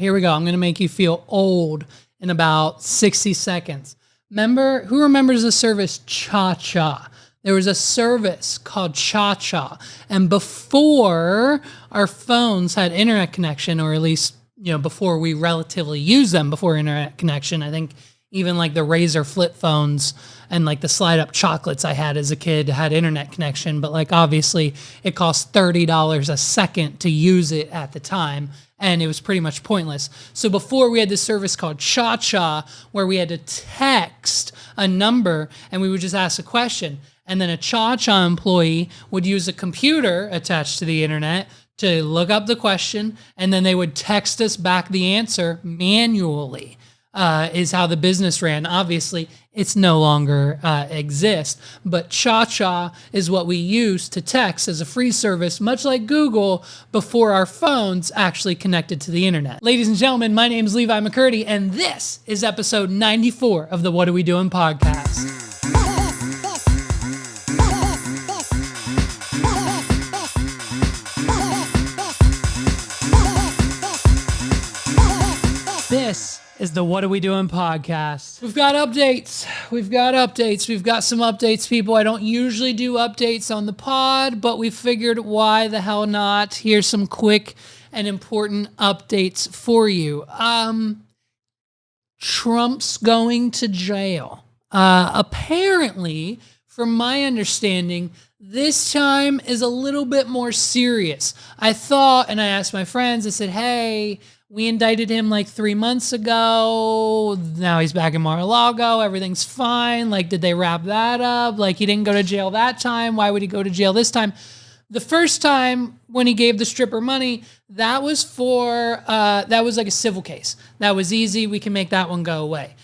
Here we go. I'm going to make you feel old in about 60 seconds. Who remembers the service Cha-Cha? There was a service called Cha-Cha. And before our phones had internet connection, or at least, before we relatively used them before internet connection, I think even like the Razor flip phones and like the slide up chocolates I had as a kid had internet connection. But like, obviously it cost $30 a second to use it at the time. And it was pretty much pointless. So before, we had this service called Cha-Cha, where we had to text a number and we would just ask a question. And then a Cha-Cha employee would use a computer attached to the internet to look up the question, and then they would text us back the answer manually. Is how the business ran. Obviously, it's no longer exists, but Cha-Cha is what we use to text as a free service, much like Google, before our phones actually connected to the internet. Ladies and gentlemen, my name is Levi McCurdy, and this is episode 94 of the What Are We Doing podcast. This is the What Are We Doing podcast. We've got updates. We've got some updates, people. I don't usually do updates on the pod, but we figured why the hell not? Here's some quick and important updates for you. Trump's going to jail. Apparently, from my understanding, this time is a little bit more serious. I thought, and I asked my friends, I said, hey, we indicted him like 3 months ago. Now he's back in Mar-a-Lago. Everything's fine. Like, did they wrap that up? Like, he didn't go to jail that time. Why would he go to jail this time? The first time when he gave the stripper money, that was like a civil case. That was easy. We can make that one go away.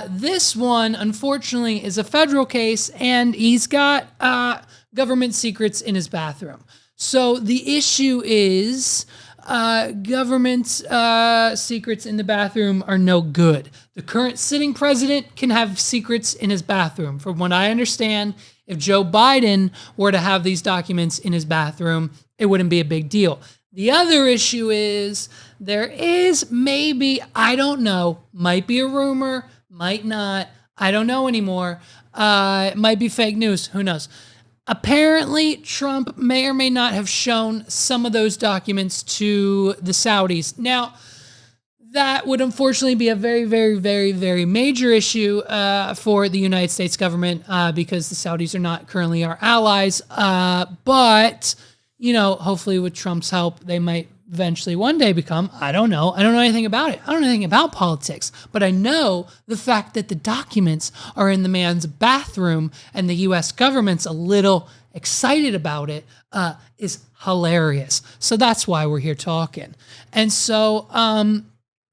This one, unfortunately, is a federal case, and he's got government secrets in his bathroom. So the issue is government secrets in the bathroom are no good. The current sitting president can have secrets in his bathroom. From what I understand, if Joe Biden were to have these documents in his bathroom, it wouldn't be a big deal. The other issue is there is maybe, I don't know, might be a rumor, might not, I don't know anymore. It might be fake news, who knows? Apparently, Trump may or may not have shown some of those documents to the Saudis. Now, that would unfortunately be a very, very, very, very major issue for the United States government because the Saudis are not currently our allies. But, hopefully with Trump's help, they might eventually one day become, I don't know anything about it. I don't know anything about politics, but I know the fact that the documents are in the man's bathroom and the U.S. government's a little excited about it is hilarious. So that's why we're here talking. And so,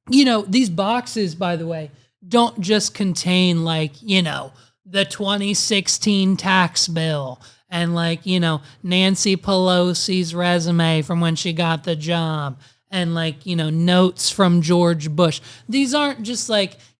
these boxes, by the way, don't just contain the 2016 tax bill and Nancy Pelosi's resume from when she got the job and notes from George Bush. These aren't just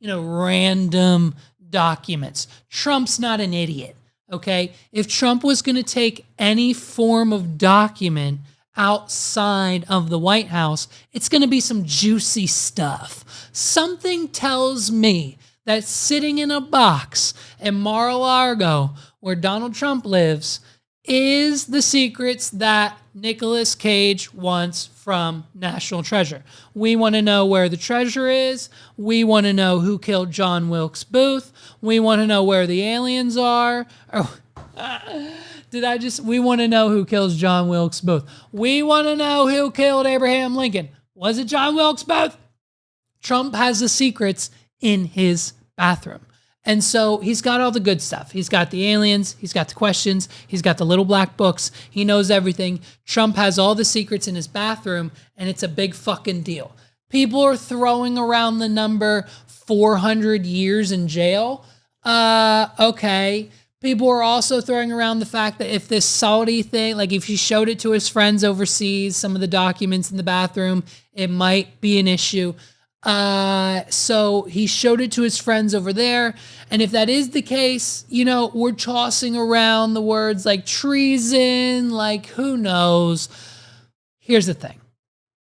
random documents. Trump's not an idiot, okay? If Trump was going to take any form of document outside of the White House, it's going to be some juicy stuff. Something tells me that sitting in a box in Mar-a-Lago where Donald Trump lives is the secrets that Nicolas Cage wants from National Treasure. We want to know where the treasure is. We want to know who killed John Wilkes Booth. We want to know where the aliens are. We want to know who kills John Wilkes Booth. We want to know who killed Abraham Lincoln. Was it John Wilkes Booth? Trump has the secrets in his bathroom. And so he's got all the good stuff. He's got the aliens. He's got the questions. He's got the little black books. He knows everything. Trump has all the secrets in his bathroom, and it's a big fucking deal. People are throwing around the number 400 years in jail. Okay. People are also throwing around the fact that if this Saudi thing, if he showed it to his friends overseas, some of the documents in the bathroom, it might be an issue. So he showed it to his friends over there. And if that is the case, we're tossing around the words like treason, who knows? Here's the thing.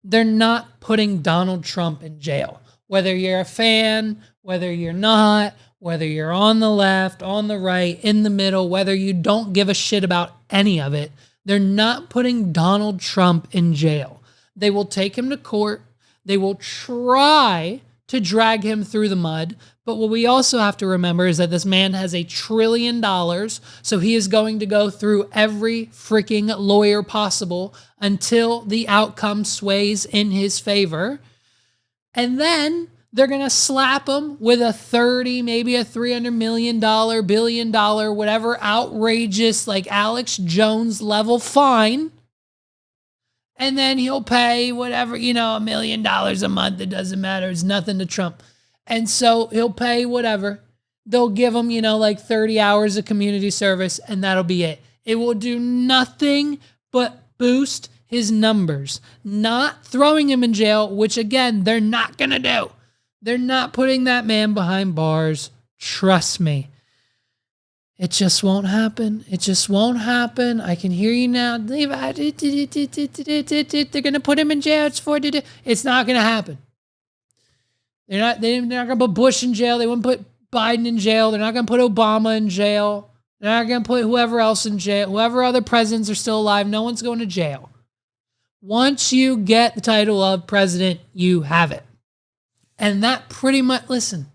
they're not putting Donald Trump in jail. Whether you're a fan, whether you're not, whether you're on the left, on the right, in the middle, whether you don't give a shit about any of it, they're not putting Donald Trump in jail. They will take him to court. They will try to drag him through the mud. But what we also have to remember is that this man has $1 trillion. So he is going to go through every freaking lawyer possible until the outcome sways in his favor. And then they're going to slap him with a 30, maybe a $300 million, $1 billion, whatever outrageous, like Alex Jones level fine. And then he'll pay whatever, $1 million a month. It doesn't matter. It's nothing to Trump. And so he'll pay whatever. They'll give him, like 30 hours of community service, and that'll be it. It will do nothing but boost his numbers. Not throwing him in jail, which again, they're not going to do. They're not putting that man behind bars. Trust me. It just won't happen. It just won't happen. I can hear you now. They're going to put him in jail. It's not going to happen. They're not going to put Bush in jail. They wouldn't put Biden in jail. They're not going to put Obama in jail. They're not going to put whoever else in jail. Whoever other presidents are still alive, no one's going to jail. Once you get the title of president, you have it. And that pretty much, listen,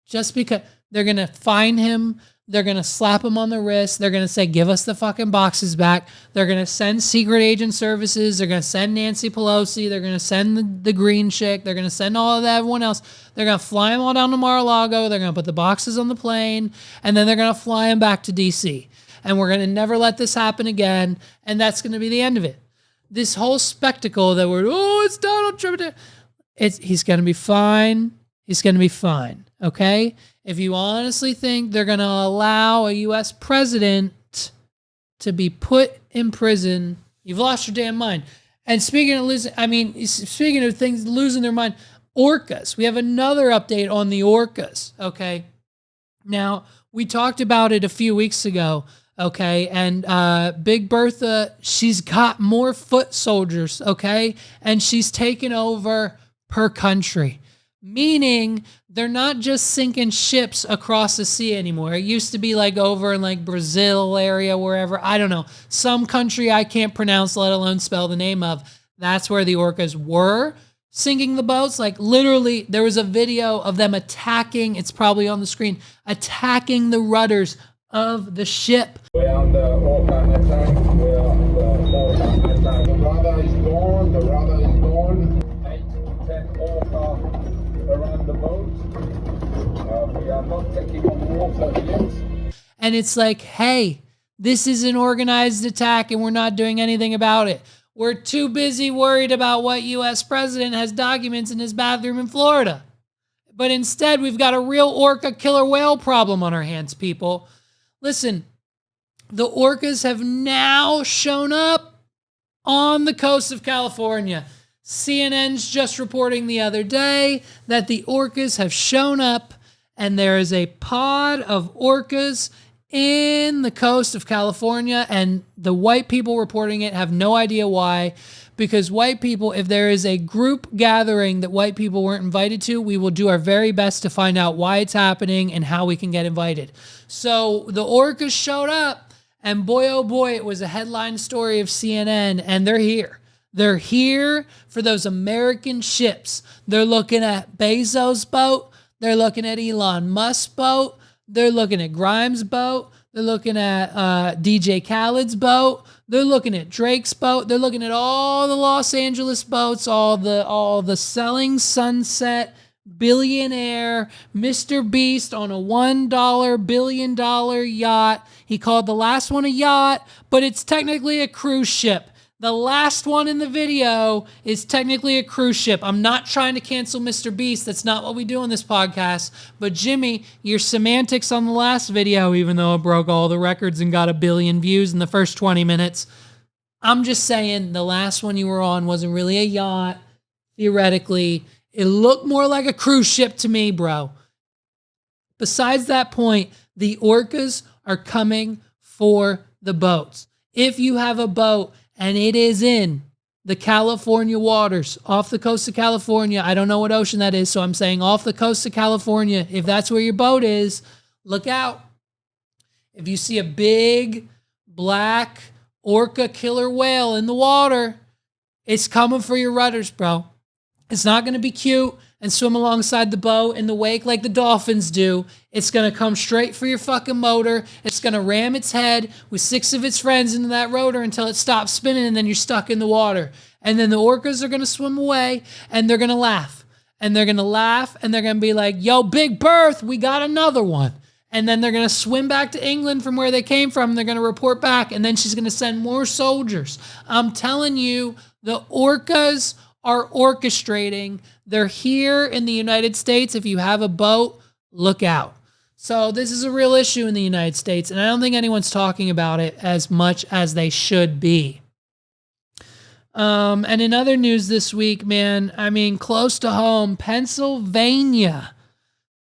just because they're going to fine him, they're going to slap him on the wrist, they're going to say, give us the fucking boxes back. They're going to send secret agent services. They're going to send Nancy Pelosi. They're going to send the green chick. They're going to send all of that, everyone else. They're going to fly them all down to Mar-a-Lago. They're going to put the boxes on the plane, and then they're going to fly them back to D.C. And we're going to never let this happen again, and that's going to be the end of it. This whole spectacle that it's Donald Trump. He's going to be fine. He's going to be fine, okay? If you honestly think they're going to allow a U.S. president to be put in prison, you've lost your damn mind. And speaking of things losing their mind, Orcas. We have another update on the Orcas, okay? Now, we talked about it a few weeks ago, okay? And Big Bertha, she's got more foot soldiers, okay? And she's taken over per country. Meaning they're not just sinking ships across the sea anymore. It used to be like over in like Brazil area, wherever, I don't know, some country I can't pronounce, let alone spell the name of. That's where the Orcas were sinking the boats. Like literally there was a video of them attacking, it's probably on the screen, attacking the rudders of the ship. We're on the Orca attack. We're on the Orca attack. The rudder is gone. The rudder is gone. 8 to 10 Orca around the boat. We are not taking on water yet. And it's like, hey, this is an organized attack and we're not doing anything about it. We're too busy worried about what U.S. president has documents in his bathroom in Florida. But instead, we've got a real orca killer whale problem on our hands, people. Listen, the Orcas have now shown up on the coast of California. CNN's just reporting the other day that the Orcas have shown up and there is a pod of Orcas in the coast of California, and the white people reporting it have no idea why, because white people, if there is a group gathering that white people weren't invited to, we will do our very best to find out why it's happening and how we can get invited. So the Orcas showed up, and boy, oh boy, it was a headline story of CNN, and they're here. They're here for those American ships. They're looking at Bezos' boat. They're looking at Elon Musk's boat. They're looking at Grimes' boat. They're looking at DJ Khaled's boat. They're looking at Drake's boat. They're looking at all the Los Angeles boats, all the selling sunset billionaire Mr. Beast on a $1 billion yacht. He called the last one a yacht, but it's technically a cruise ship. The last one in the video is technically a cruise ship. I'm not trying to cancel Mr. Beast. That's not what we do on this podcast. But Jimmy, your semantics on the last video, even though it broke all the records and got 1 billion views in the first 20 minutes, I'm just saying the last one you were on wasn't really a yacht. Theoretically, it looked more like a cruise ship to me, bro. Besides that point, the Orcas are coming for the boats. If you have a boat and it is in the California waters, off the coast of California. I don't know what ocean that is, so I'm saying off the coast of California. If that's where your boat is, look out. If you see a big black orca killer whale in the water, it's coming for your rudders, bro. It's not going to be cute and swim alongside the boat in the wake like the dolphins do. It's going to come straight for your fucking motor. It's going to ram its head with 6 of its friends into that rotor until it stops spinning, and then you're stuck in the water. And then the orcas are going to swim away, and they're going to laugh. And they're going to laugh, and they're going to be like, yo, Big Berth, we got another one. And then they're going to swim back to England from where they came from. They're going to report back, and then she's going to send more soldiers. I'm telling you, the orcas are orchestrating. They're here in the United States. If you have a boat, look out. So this is a real issue in the United States, and I don't think anyone's talking about it as much as they should be. And in other news this week, man, I mean, close to home, Pennsylvania,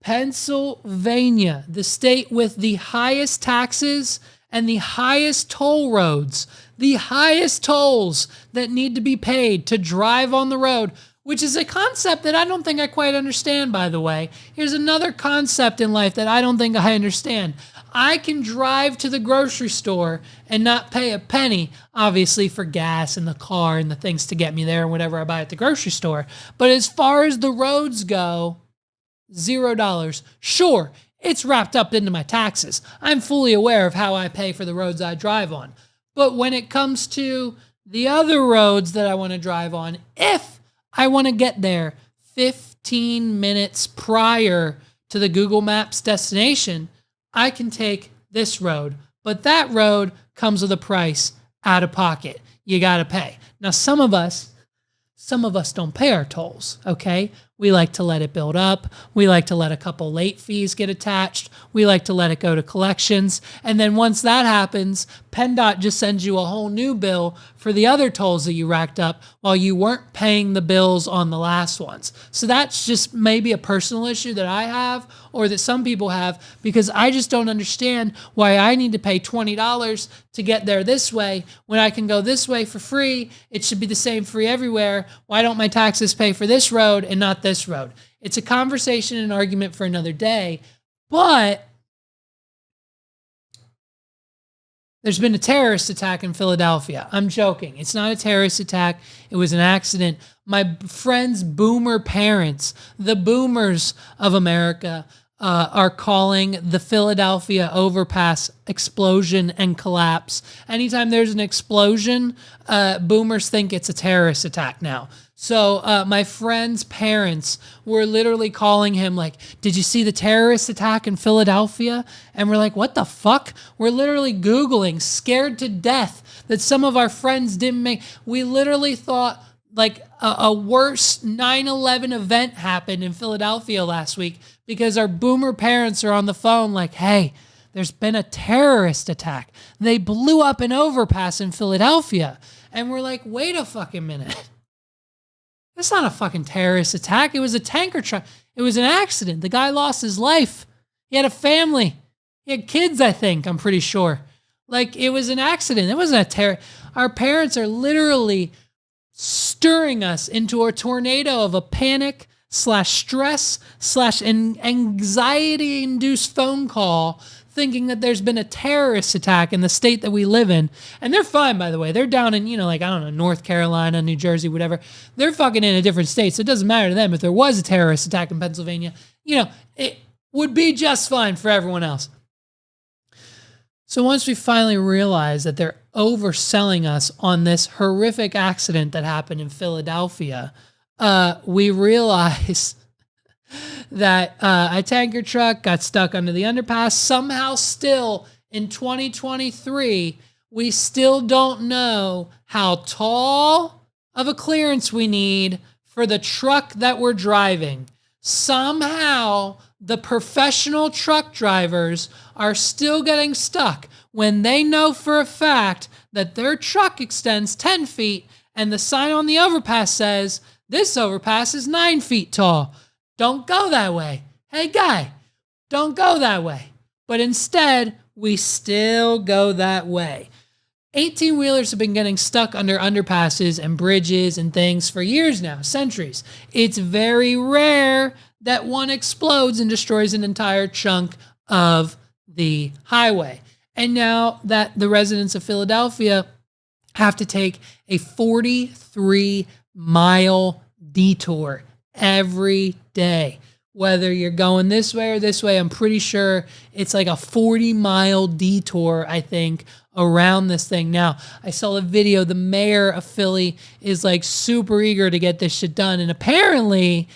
the state with the highest taxes and the highest toll roads, the highest tolls that need to be paid to drive on the road, which is a concept that I don't think I quite understand, by the way. Here's another concept in life that I don't think I understand. I can drive to the grocery store and not pay a penny, obviously, for gas and the car and the things to get me there and whatever I buy at the grocery store. But as far as the roads go, $0. Sure, it's wrapped up into my taxes. I'm fully aware of how I pay for the roads I drive on. But when it comes to the other roads that I want to drive on, if I want to get there 15 minutes prior to the Google Maps destination, I can take this road. But that road comes with a price out of pocket. You got to pay. Now, some of us don't pay our tolls, okay? We like to let it build up. We like to let a couple late fees get attached. We like to let it go to collections. And then once that happens, PennDOT just sends you a whole new bill for the other tolls that you racked up while you weren't paying the bills on the last ones. So that's just maybe a personal issue that I have or that some people have, because I just don't understand why I need to pay $20 to get there this way when I can go this way for free. It should be the same free everywhere. Why don't my taxes pay for this road and not this road? It's a conversation and argument for another day, but there's been a terrorist attack in Philadelphia. I'm joking. It's not a terrorist attack. It was an accident. My friend's boomer parents, the boomers of America, are calling the Philadelphia overpass explosion and collapse. Anytime there's an explosion, boomers think it's a terrorist attack now. So my friend's parents were literally calling him like, did you see the terrorist attack in Philadelphia? And we're like, what the fuck? We're literally Googling, scared to death that some of our friends didn't make. We literally thought like a worse 9/11 event happened in Philadelphia last week because our boomer parents are on the phone like, hey, there's been a terrorist attack. They blew up an overpass in Philadelphia. And we're like, wait a fucking minute. That's not a fucking terrorist attack. It was a tanker truck. It was an accident. The guy lost his life. He had a family. He had kids, I think. I'm pretty sure. Like, it was an accident. It wasn't a terror. Our parents are literally stirring us into a tornado of a panic / stress / anxiety-induced phone call thinking that there's been a terrorist attack in the state that we live in. And they're fine, by the way. They're down in, like, I don't know, North Carolina, New Jersey, whatever. They're fucking in a different state, so it doesn't matter to them. If there was a terrorist attack in Pennsylvania, it would be just fine for everyone else. So once we finally realized that they're overselling us on this horrific accident that happened in Philadelphia, we realized that a tanker truck got stuck under the underpass. Somehow still in 2023, we still don't know how tall of a clearance we need for the truck that we're driving. Somehow the professional truck drivers are still getting stuck when they know for a fact that their truck extends 10 feet and the sign on the overpass says, this overpass is 9 feet tall. Don't go that way. Hey, guy, don't go that way. But instead, we still go that way. 18-wheelers have been getting stuck under underpasses and bridges and things for years now, centuries. It's very rare that one explodes and destroys an entire chunk of the highway. And now that the residents of Philadelphia have to take a 43-mile detour every day. Whether you're going this way or this way, I'm pretty sure it's like a 40-mile detour, I think, around this thing. Now, I saw a video. The mayor of Philly is like super eager to get this shit done. And apparently,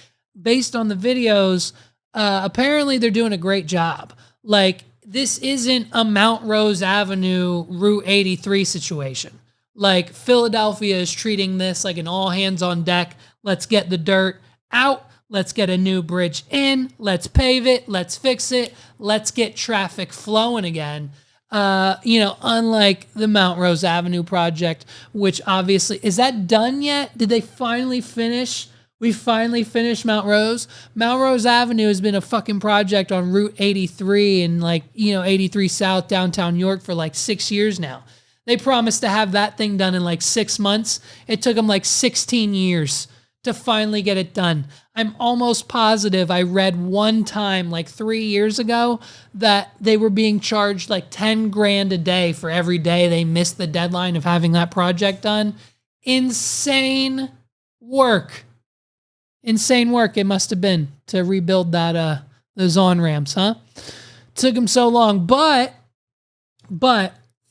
based on the videos, apparently they're doing a great job. Like, this isn't a Mount Rose Avenue, Route 83 situation. Like, Philadelphia is treating this like an all hands on deck. Let's get the dirt out. Let's get a new bridge in. Let's pave it. Let's fix it. Let's get traffic flowing again. Unlike the Mount Rose Avenue project, which obviously, is that done yet? Did they finally finish? We finally finished Mount Rose. Mount Rose Avenue has been a fucking project on Route 83 and 83 South downtown York for like 6 years now. They promised to have that thing done in like 6 months. It took them like 16 years to finally get it done. I'm almost positive I read one time like 3 years ago that they were being charged like 10 grand a day for every day they missed the deadline of having that project done. Insane work. Insane work it must have been to rebuild that those on-ramps, huh? Took them so long, but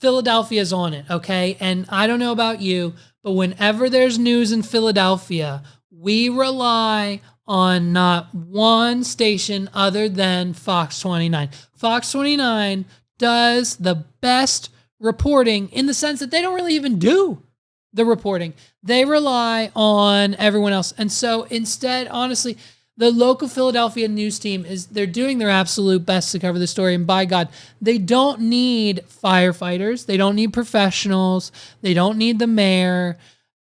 Philadelphia's on it, okay? And I don't know about you, but whenever there's news in Philadelphia, we rely on not one station other than Fox 29. Fox 29 does the best reporting in the sense that they don't really even do the reporting. They rely on everyone else. And so instead, honestly, the local Philadelphia news team they're doing their absolute best to cover the story. And by God, they don't need firefighters. They don't need professionals. They don't need the mayor.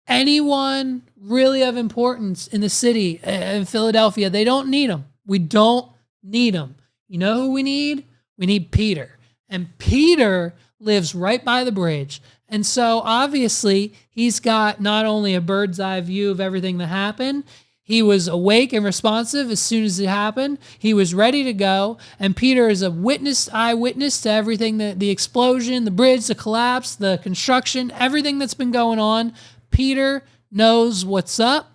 Anyone really of importance in the city, in Philadelphia, they don't need them. We don't need them. You know who we need? We need Peter. And Peter lives right by the bridge. And so obviously he's got not only a bird's eye view of everything that happened, he was awake and responsive as soon as it happened. He was ready to go. And Peter is a eyewitness to everything, the explosion, the bridge, the collapse, the construction, everything that's been going on. Peter knows what's up.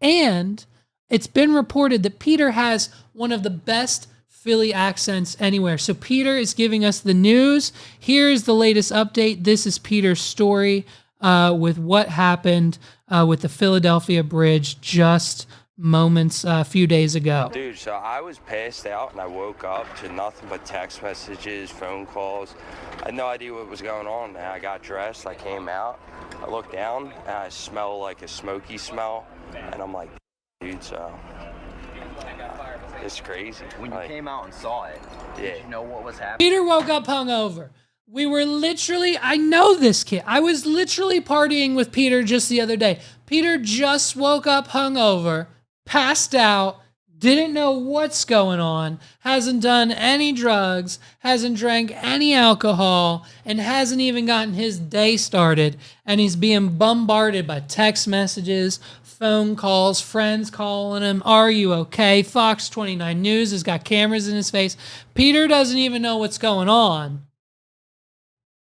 And it's been reported that Peter has one of the best Philly accents anywhere. So Peter is giving us the news. Here's the latest update. This is Peter's story with what happened with the Philadelphia Bridge just moments, a few days ago. Dude, so I was passed out and I woke up to nothing but text messages, phone calls. I had no idea what was going on. And I got dressed, I came out, I looked down, and I smell like a smoky smell. And I'm like, dude, so it's crazy. When you came out and saw it, did you know what was happening? Peter woke up hungover. We were literally, I know this kid. I was literally partying with Peter just the other day. Peter just woke up hungover, passed out, didn't know what's going on, hasn't done any drugs, hasn't drank any alcohol, and hasn't even gotten his day started. And he's being bombarded by text messages, phone calls, friends calling him, "Are you okay?" Fox 29 News has got cameras in his face. Peter doesn't even know what's going on.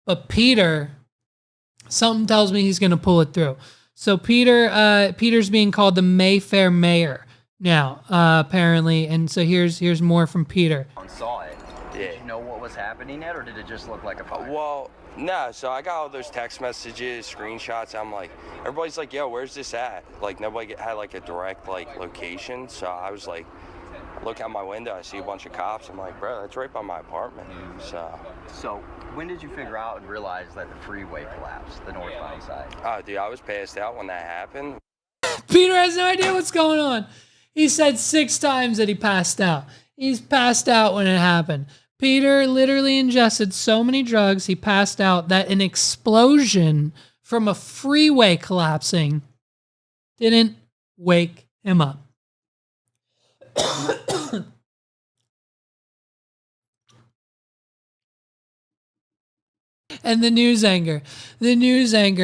But Peter, something tells me he's going to pull it through. So Peter's being called the Mayfair Mayor now, apparently. And so here's more from Peter. Saw it. Did you know what was happening yet, or did it just look like a fire? Well, no. So I got all those text messages, screenshots. I'm like, everybody's like, yo, where's this at? Like, nobody had like a direct location. So I was like, look out my window, I see a bunch of cops. I'm like, bro, that's right by my apartment. So when did you figure out and realize that the freeway collapsed, the northbound side? Oh, dude, I was passed out when that happened. Peter has no idea what's going on. He said 6 times that he passed out. He's passed out when it happened. Peter literally ingested so many drugs, he passed out that an explosion from a freeway collapsing didn't wake him up. And the news anchor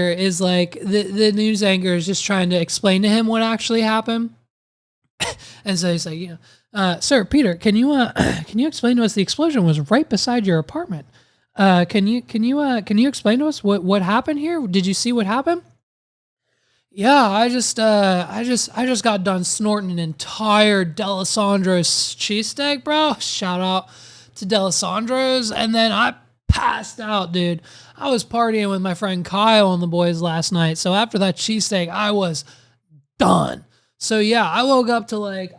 is like, the news anchor is just trying to explain to him what actually happened. And so he's like, sir, Peter, can you explain to us? The explosion was right beside your apartment. Can you explain to us what happened here? Did you see what happened? Yeah, I just got done snorting an entire D'Alessandro's cheesesteak, bro. Shout out to D'Alessandro's. And then I passed out, dude. I was partying with my friend Kyle and the boys last night. So after that cheesesteak, I was done. So yeah, I woke up to like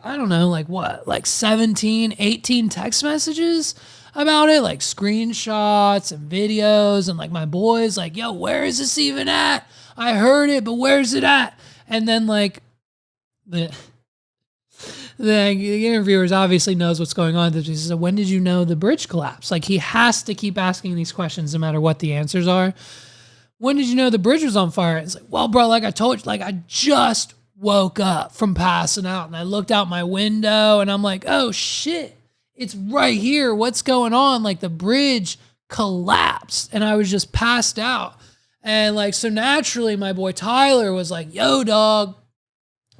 17, 18 text messages about it, like screenshots and videos, and like my boys like, yo, where is this even at? I heard it, but where's it at? And then like the interviewers obviously knows what's going on. He says, when did you know the bridge collapsed? Like he has to keep asking these questions no matter what the answers are. When did you know the bridge was on fire? It's like, well, bro, like I told you, like I just woke up from passing out and I looked out my window and I'm like, oh shit, it's right here. What's going on? Like the bridge collapsed and I was just passed out. And like, so naturally my boy Tyler was like, yo dog,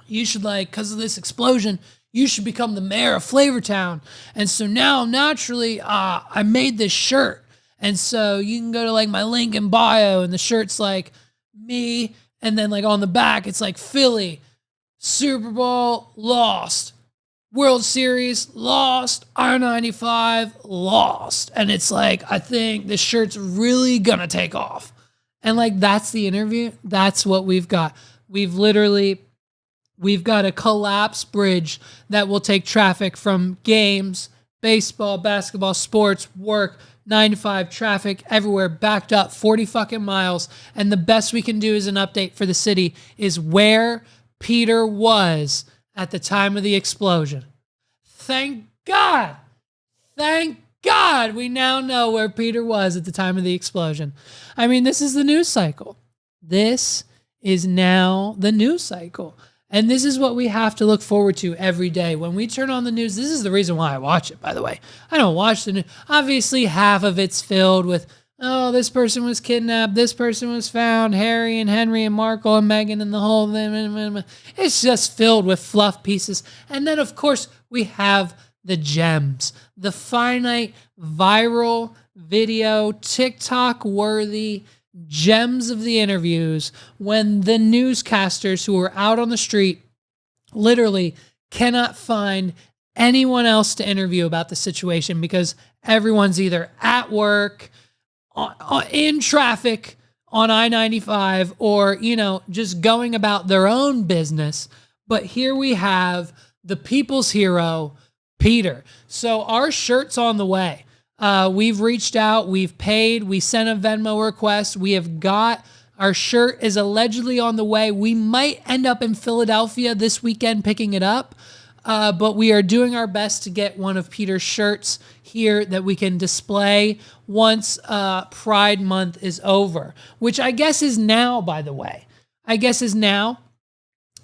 you should like, cause of this explosion, you should become the mayor of Flavortown. And so now naturally, I made this shirt. And so you can go to like my link in bio and the shirt's like me. And then like on the back, it's like Philly, Super Bowl, lost. World Series, lost. I-95, lost. And it's like, I think this shirt's really gonna take off. And like, that's the interview. That's what we've got. We've got a collapsed bridge that will take traffic from games, baseball, basketball, sports, work, 9 to 5, traffic everywhere, backed up 40 fucking miles. And the best we can do as an update for the city is where Peter was at the time of the explosion. Thank God. Thank God we now know where Peter was at the time of the explosion. I mean, this is the news cycle. This is now the news cycle. And this is what we have to look forward to every day. When we turn on the news, this is the reason why I watch it, by the way. I don't watch the news. Obviously, half of it's filled with, oh, this person was kidnapped, this person was found, Harry and Henry and Markle and Meghan and the whole thing. It's just filled with fluff pieces. And then, of course, we have the gems, the finite, viral video, TikTok-worthy gems of the interviews when the newscasters who are out on the street literally cannot find anyone else to interview about the situation because everyone's either at work, in traffic on I-95, or, just going about their own business. But here we have the people's hero, Peter. So our shirt's on the way. We've reached out, we've paid, we sent a Venmo request. We have got, our shirt is allegedly on the way. We might end up in Philadelphia this weekend picking it up. But we are doing our best to get one of Peter's shirts here that we can display once Pride Month is over, which I guess is now, by the way. I guess is now.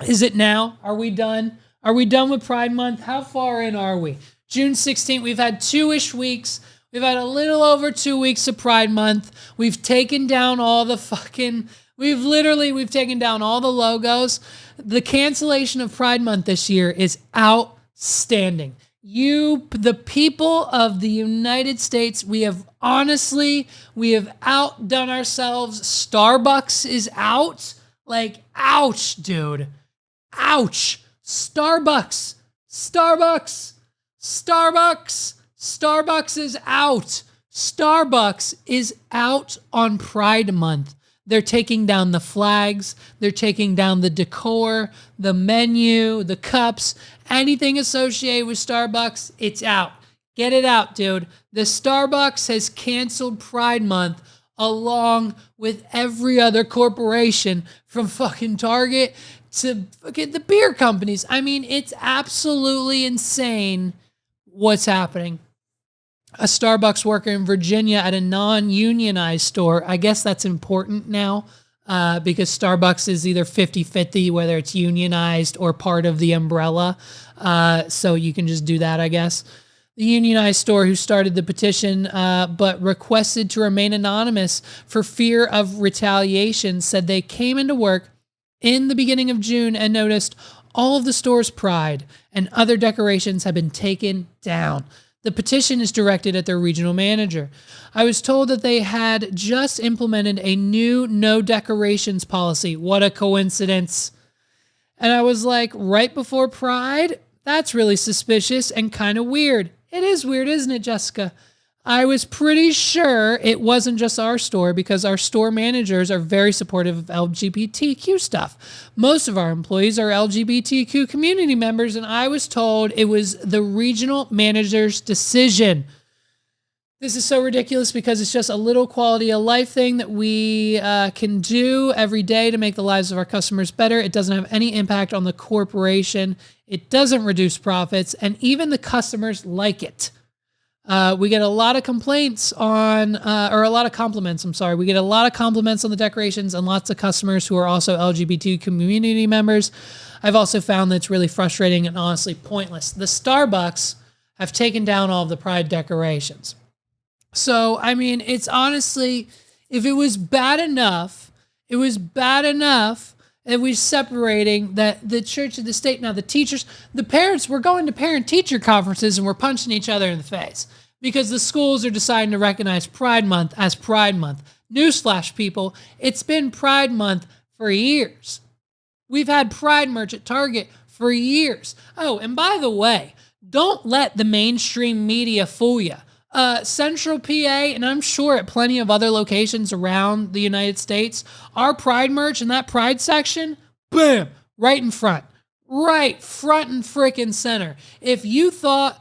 Is it now? Are we done? Are we done with Pride Month? How far in are we? June 16th. We've had 2-ish weeks. We've had a little over 2 weeks of Pride Month. We've taken down all the fucking... We've taken down all the logos. The cancellation of Pride Month this year is outstanding. The people of the United States, we have outdone ourselves. Starbucks is out. Like, ouch, dude. Ouch. Starbucks is out. Starbucks is out on Pride Month. They're taking down the flags. They're taking down the decor, the menu, the cups, anything associated with Starbucks. It's out. Get it out, dude. The Starbucks has canceled Pride Month along with every other corporation from fucking Target to fucking the beer companies. I mean, it's absolutely insane what's happening. A Starbucks worker in Virginia at a non-unionized store. I guess that's important now because Starbucks is either 50-50, whether it's unionized or part of the umbrella. So you can just do that, I guess. The unionized store who started the petition but requested to remain anonymous for fear of retaliation said they came into work in the beginning of June and noticed all of the store's pride and other decorations have been taken down. The petition is directed at their regional manager. I was told that they had just implemented a new no decorations policy. What a coincidence. And I was like, right before Pride? That's really suspicious and kind of weird. It is weird, isn't it, Jessica? I was pretty sure it wasn't just our store because our store managers are very supportive of LGBTQ stuff. Most of our employees are LGBTQ community members, and I was told it was the regional manager's decision. This is so ridiculous because it's just a little quality of life thing that we can do every day to make the lives of our customers better. It doesn't have any impact on the corporation. It doesn't reduce profits, and even the customers like it. We get a lot of complaints on, or a lot of compliments, I'm sorry. We get a lot of compliments on the decorations and lots of customers who are also LGBT community members. I've also found that it's really frustrating and honestly pointless. The Starbucks have taken down all of the Pride decorations. So, I mean, it's honestly, if it was bad enough, it was bad enough that we're separating that the church and the state. Now, the teachers, the parents, we're going to parent-teacher conferences and we're punching each other in the face because the schools are deciding to recognize Pride Month as Pride Month. Newsflash, people, it's been Pride Month for years. We've had Pride merch at Target for years. Oh, and by the way, don't let the mainstream media fool you. Central PA, and I'm sure at plenty of other locations around the United States, our Pride merch in that Pride section, boom, right in front. Right front and frickin' center. If you thought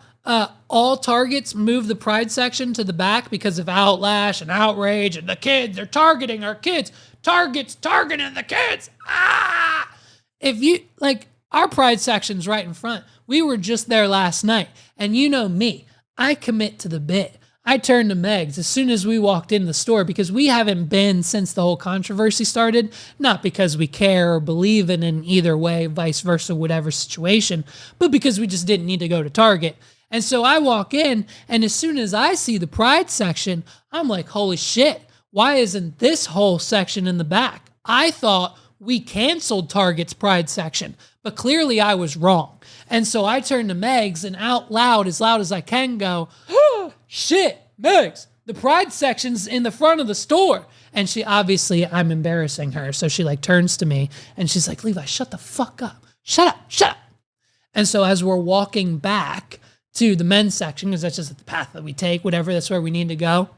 all Targets moved the Pride section to the back because of outlash and outrage and the kids, they're targeting our kids. Target's targeting the kids. Ah! If you, like, our Pride section's right in front. We were just there last night, and you know me. I commit to the bit. I turned to Megs as soon as we walked in the store because we haven't been since the whole controversy started, not because we care or believe in either way, vice versa, whatever situation, but because we just didn't need to go to Target. And so I walk in, and as soon as I see the Pride section, I'm like, holy shit, why isn't this whole section in the back? I thought we canceled Target's Pride section, but clearly I was wrong. And so I turned to Megs and out loud as I can go, oh, shit, Megs, the Pride section's in the front of the store. And she obviously, I'm embarrassing her. So she like turns to me and she's like, Levi, shut the fuck up. Shut up. And so as we're walking back to the men's section, because that's just the path that we take, whatever, that's where we need to go.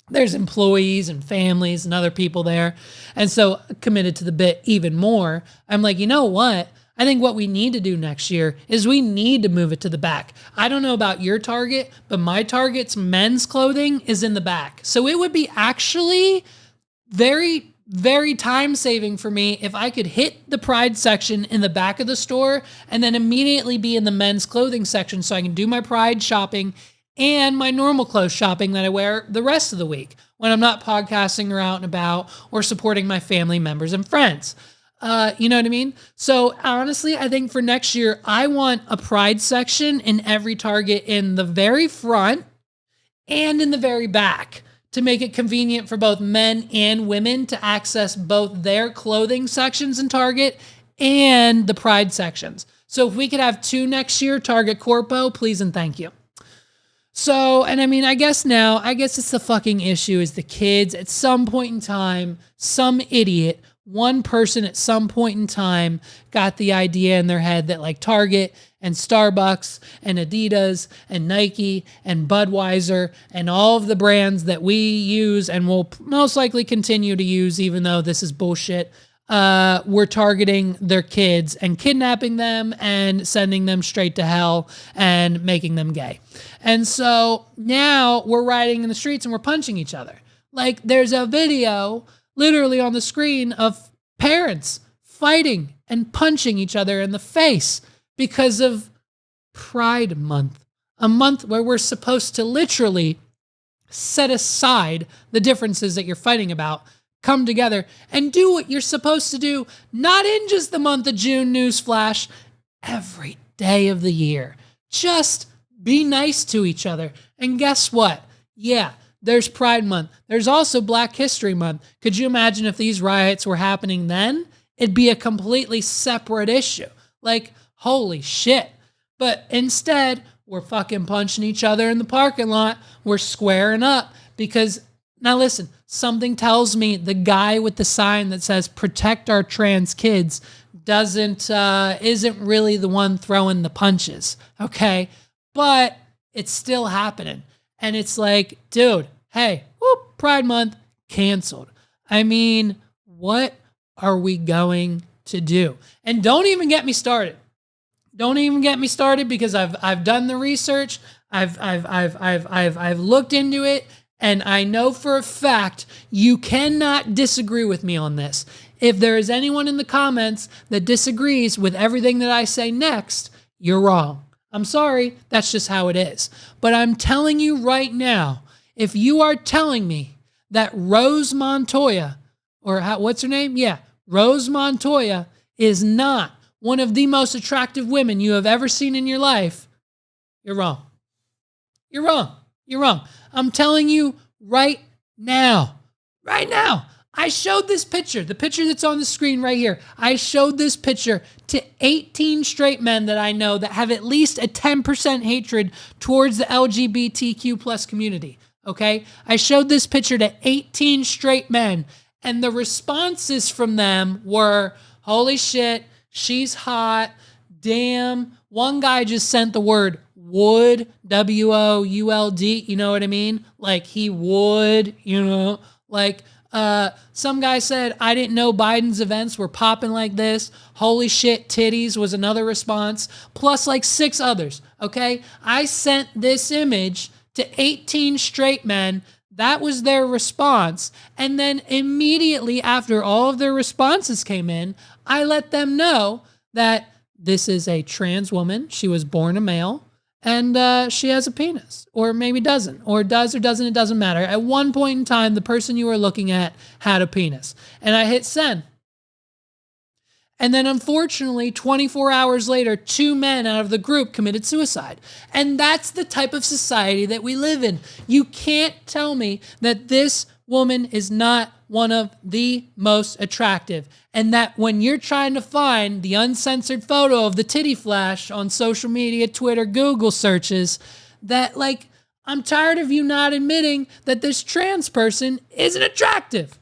There's employees and families and other people there. And so committed to the bit even more. I'm like, you know what? I think what we need to do next year is we need to move it to the back. I don't know about your Target, but my Target's men's clothing is in the back. So it would be actually very, very time saving for me if I could hit the Pride section in the back of the store and then immediately be in the men's clothing section so I can do my Pride shopping and my normal clothes shopping that I wear the rest of the week when I'm not podcasting or out and about or supporting my family members and friends. You know what I mean? So honestly, I think for next year, I want a Pride section in every Target in the very front and in the very back to make it convenient for both men and women to access both their clothing sections in Target and the Pride sections. So if we could have two next year, Target Corpo, please and thank you. So, and I mean, I guess it's the fucking issue is the kids at some point in time, some idiot, one person at some point in time got the idea in their head that like Target and Starbucks and Adidas and Nike and Budweiser and all of the brands that we use and will most likely continue to use, even though this is bullshit, we're targeting their kids and kidnapping them and sending them straight to hell and making them gay. And so now we're riding in the streets and we're punching each other. Like there's a video literally on the screen of parents fighting and punching each other in the face because of Pride Month, a month where we're supposed to literally set aside the differences that you're fighting about, come together and do what you're supposed to do, not in just the month of June, newsflash, every day of the year. Just Be nice to each other. And guess what? Yeah, there's Pride Month. There's also Black History Month. Could you imagine if these riots were happening then? It'd be a completely separate issue. Like, holy shit. But instead, we're fucking punching each other in the parking lot. We're squaring up because, now listen, something tells me the guy with the sign that says protect our trans kids isn't really the one throwing the punches, okay? But it's still happening. And it's like, dude, hey, whoop, Pride Month, canceled. I mean, what are we going to do? And don't even get me started. Don't even get me started because I've done the research. I've looked into it, and I know for a fact you cannot disagree with me on this. If there is anyone in the comments that disagrees with everything that I say next, you're wrong. I'm sorry, that's just how it is. But I'm telling you right now, if you are telling me that Rose Montoya, or what's her name? Yeah, Rose Montoya is not one of the most attractive women you have ever seen in your life, you're wrong. You're wrong. You're wrong. I'm telling you right now. Right now. I showed this picture, the picture that's on the screen right here. I showed this picture to 18 straight men that I know that have at least a 10% hatred towards the LGBTQ plus community, okay? I showed this picture to 18 straight men, and the responses from them were, holy shit, she's hot, damn. One guy just sent the word would, W-O-U-L-D, you know what I mean? Like he would, you know, like... some guy said, I didn't know Biden's events were popping like this. Holy shit, titties was another response, plus like 6 others, okay? I sent this image to 18 straight men. That was their response. And then immediately after all of their responses came in, I let them know that this is a trans woman. She was born a male. And she has a penis, or maybe doesn't, or does or doesn't, it doesn't matter. At one point in time, the person you were looking at had a penis. And I hit send. And then unfortunately, 24 hours later, 2 men out of the group committed suicide. And that's the type of society that we live in. You can't tell me that this woman is not one of the most attractive. And that when you're trying to find the uncensored photo of the titty flash on social media, Twitter, Google searches, that like, I'm tired of you not admitting that this trans person isn't attractive.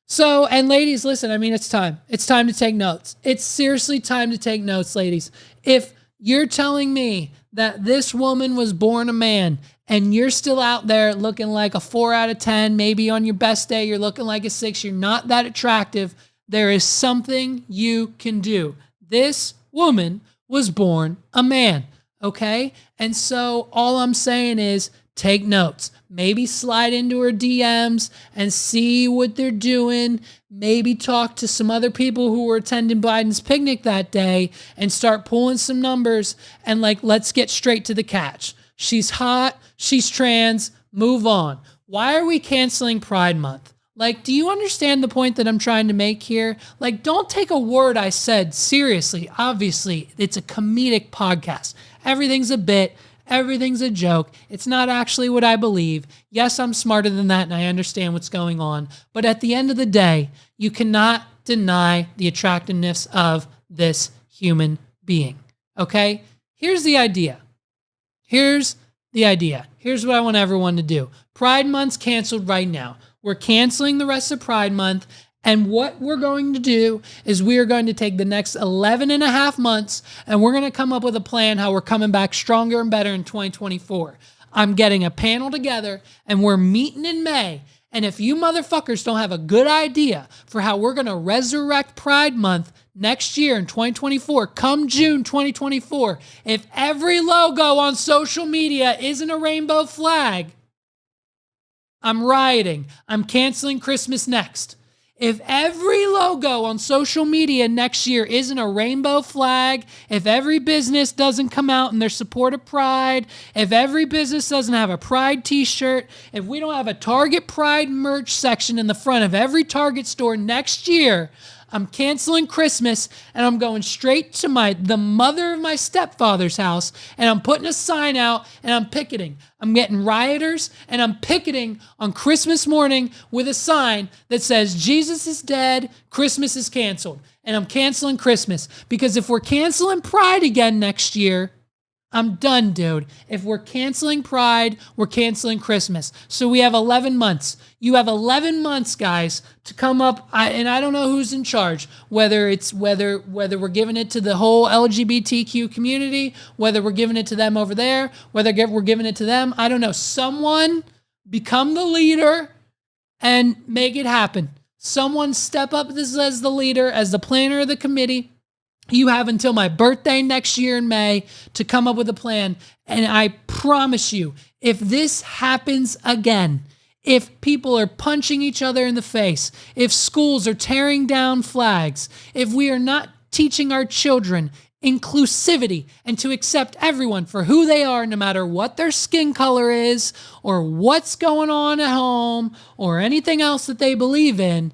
So, and ladies, listen, I mean, it's time. It's time to take notes. It's seriously time to take notes, ladies. If you're telling me that this woman was born a man and you're still out there looking like a 4 out of 10, maybe on your best day, you're looking like a 6, you're not that attractive, there is something you can do. This woman was born a man, okay? And so all I'm saying is take notes. Maybe slide into her DMs and see what they're doing. Maybe talk to some other people who were attending Biden's picnic that day and start pulling some numbers and like, let's get straight to the catch. She's hot. She's trans. Move on. Why are we canceling Pride Month? Like, do you understand the point that I'm trying to make here? Like, don't take a word I said seriously. Obviously, it's a comedic podcast. Everything's a bit. Everything's a joke. It's not actually what I believe. Yes, I'm smarter than that and I understand what's going on. But at the end of the day, you cannot deny the attractiveness of this human being. Okay? Here's the idea. Here's what I want everyone to do. Pride Month's canceled right now. We're canceling the rest of Pride Month. And what we're going to do is we are going to take the next 11 and a half months and we're going to come up with a plan how we're coming back stronger and better in 2024. I'm getting a panel together and we're meeting in May. And if you motherfuckers don't have a good idea for how we're going to resurrect Pride Month next year in 2024, come June 2024, if every logo on social media isn't a rainbow flag, I'm rioting. I'm canceling Christmas next. If every logo on social media next year isn't a rainbow flag, if every business doesn't come out in their support of Pride, if every business doesn't have a Pride t-shirt, if we don't have a Target Pride merch section in the front of every Target store next year, I'm canceling Christmas, and I'm going straight to the mother of my stepfather's house, and I'm putting a sign out, and I'm picketing. I'm getting rioters, and I'm picketing on Christmas morning with a sign that says, Jesus is dead, Christmas is canceled. And I'm canceling Christmas, because if we're canceling Pride again next year, I'm done, dude. If we're canceling Pride, we're canceling Christmas. So we have 11 months. You have 11 months, guys, to come up. And I don't know who's in charge, whether we're giving it to the whole LGBTQ community, whether we're giving it to them over there, whether we're giving it to them. I don't know. Someone become the leader and make it happen. Someone step up as the leader, as the planner of the committee. You have until my birthday next year in May to come up with a plan. And I promise you, if this happens again, if people are punching each other in the face, if schools are tearing down flags, if we are not teaching our children inclusivity and to accept everyone for who they are, no matter what their skin color is or what's going on at home or anything else that they believe in,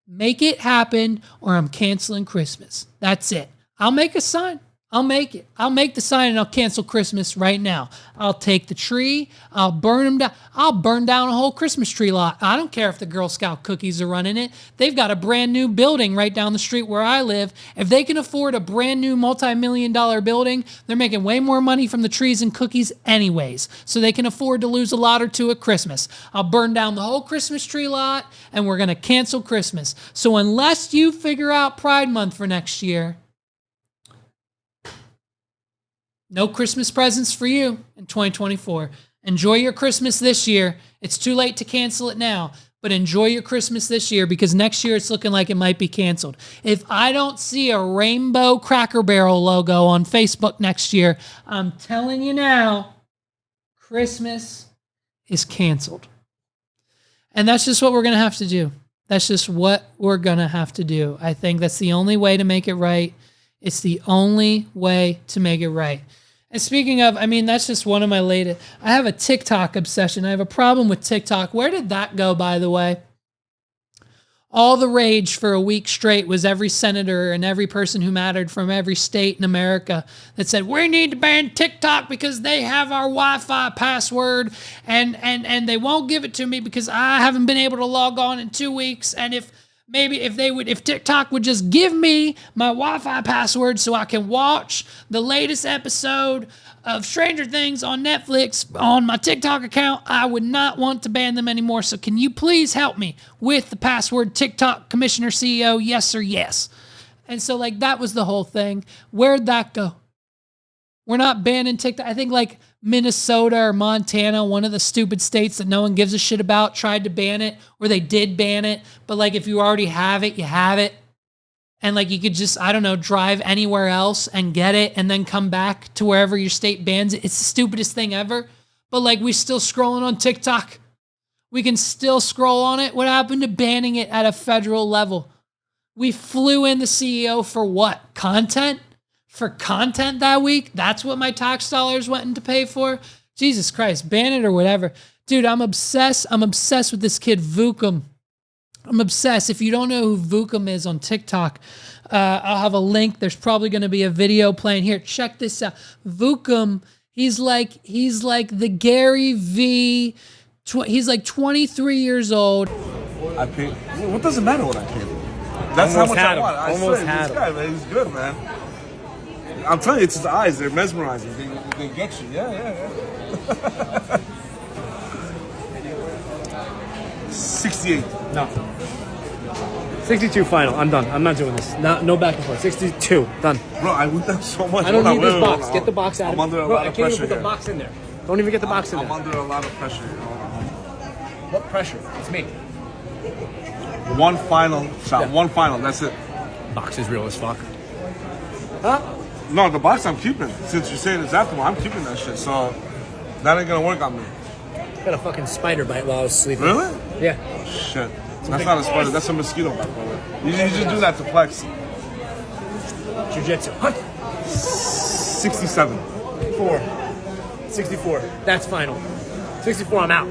make it happen or I'm canceling Christmas. That's it. I'll make a sign. I'll make it. I'll make the sign and I'll cancel Christmas right now. I'll take the tree. I'll burn them down. I'll burn down a whole Christmas tree lot. I don't care if the Girl Scout cookies are running it. They've got a brand new building right down the street where I live. If they can afford a brand new multi-million-dollar building, they're making way more money from the trees and cookies anyways. So they can afford to lose a lot or two at Christmas. I'll burn down the whole Christmas tree lot and we're going to cancel Christmas. So unless you figure out Pride Month for next year, no Christmas presents for you in 2024. Enjoy your Christmas this year. It's too late to cancel it now, but enjoy your Christmas this year because next year it's looking like it might be canceled. If I don't see a rainbow Cracker Barrel logo on Facebook next year, I'm telling you now, Christmas is canceled. And that's just what we're going to have to do. That's just what we're going to have to do. I think that's the only way to make it right. It's the only way to make it right. And speaking of, I mean, that's just one of my latest. I have a TikTok obsession. I have a problem with TikTok. Where did that go, by the way? All the rage for a week straight was every senator and every person who mattered from every state in America that said, we need to ban TikTok because they have our Wi-Fi password and they won't give it to me because I haven't been able to log on in 2 weeks. And if TikTok would just give me my Wi-Fi password so I can watch the latest episode of Stranger Things on Netflix on my TikTok account, I would not want to ban them anymore. So can you please help me with the password TikTok Commissioner CEO, yes or yes? And so like that was the whole thing. Where'd that go? We're not banning TikTok. I think like Minnesota or Montana, one of the stupid states that no one gives a shit about, tried to ban it, or they did ban it. But like if you already have it, you have it. And like you could just, I don't know, drive anywhere else and get it and then come back to wherever your state bans it. It's the stupidest thing ever. But like we still scrolling on TikTok. We can still scroll on it. What happened to banning it at a federal level? We flew in the CEO for what? Content? For content that week? That's what my tax dollars went in to pay for? Jesus Christ, ban it or whatever. Dude, I'm obsessed. I'm obsessed with this kid, Vookum. I'm obsessed. If you don't know who Vookum is on TikTok, I'll have a link. There's probably going to be a video playing here. Check this out. Vookum, he's like the Gary V. He's like 23 years old. I paid. What does it matter what I paid? That's how much I want. I swear, this guy, man, he's good, man. I'm telling you, it's his eyes. They're mesmerizing. They get you. Yeah. 68. No. 62 final. I'm done. I'm not doing this. No back and forth. 62. Done. Bro, I went down so much. I don't need this box. Get the box out. I'm under a Bro, lot of pressure. I can't even put the box in there. Don't even get the box in there. I'm under a lot of pressure. What pressure? It's me. One final shot. Yeah. One final. That's it. Box is real as fuck. Huh? No, the box I'm keeping. Since you're saying it's after I'm keeping that shit. So that ain't gonna work on me. Got a fucking spider bite while I was sleeping. Really? Yeah. Shit. That's not a spider. That's a mosquito bite, brother. You just do that to flex. Jiu-jitsu. 67. 64. That's final. 64, I'm out.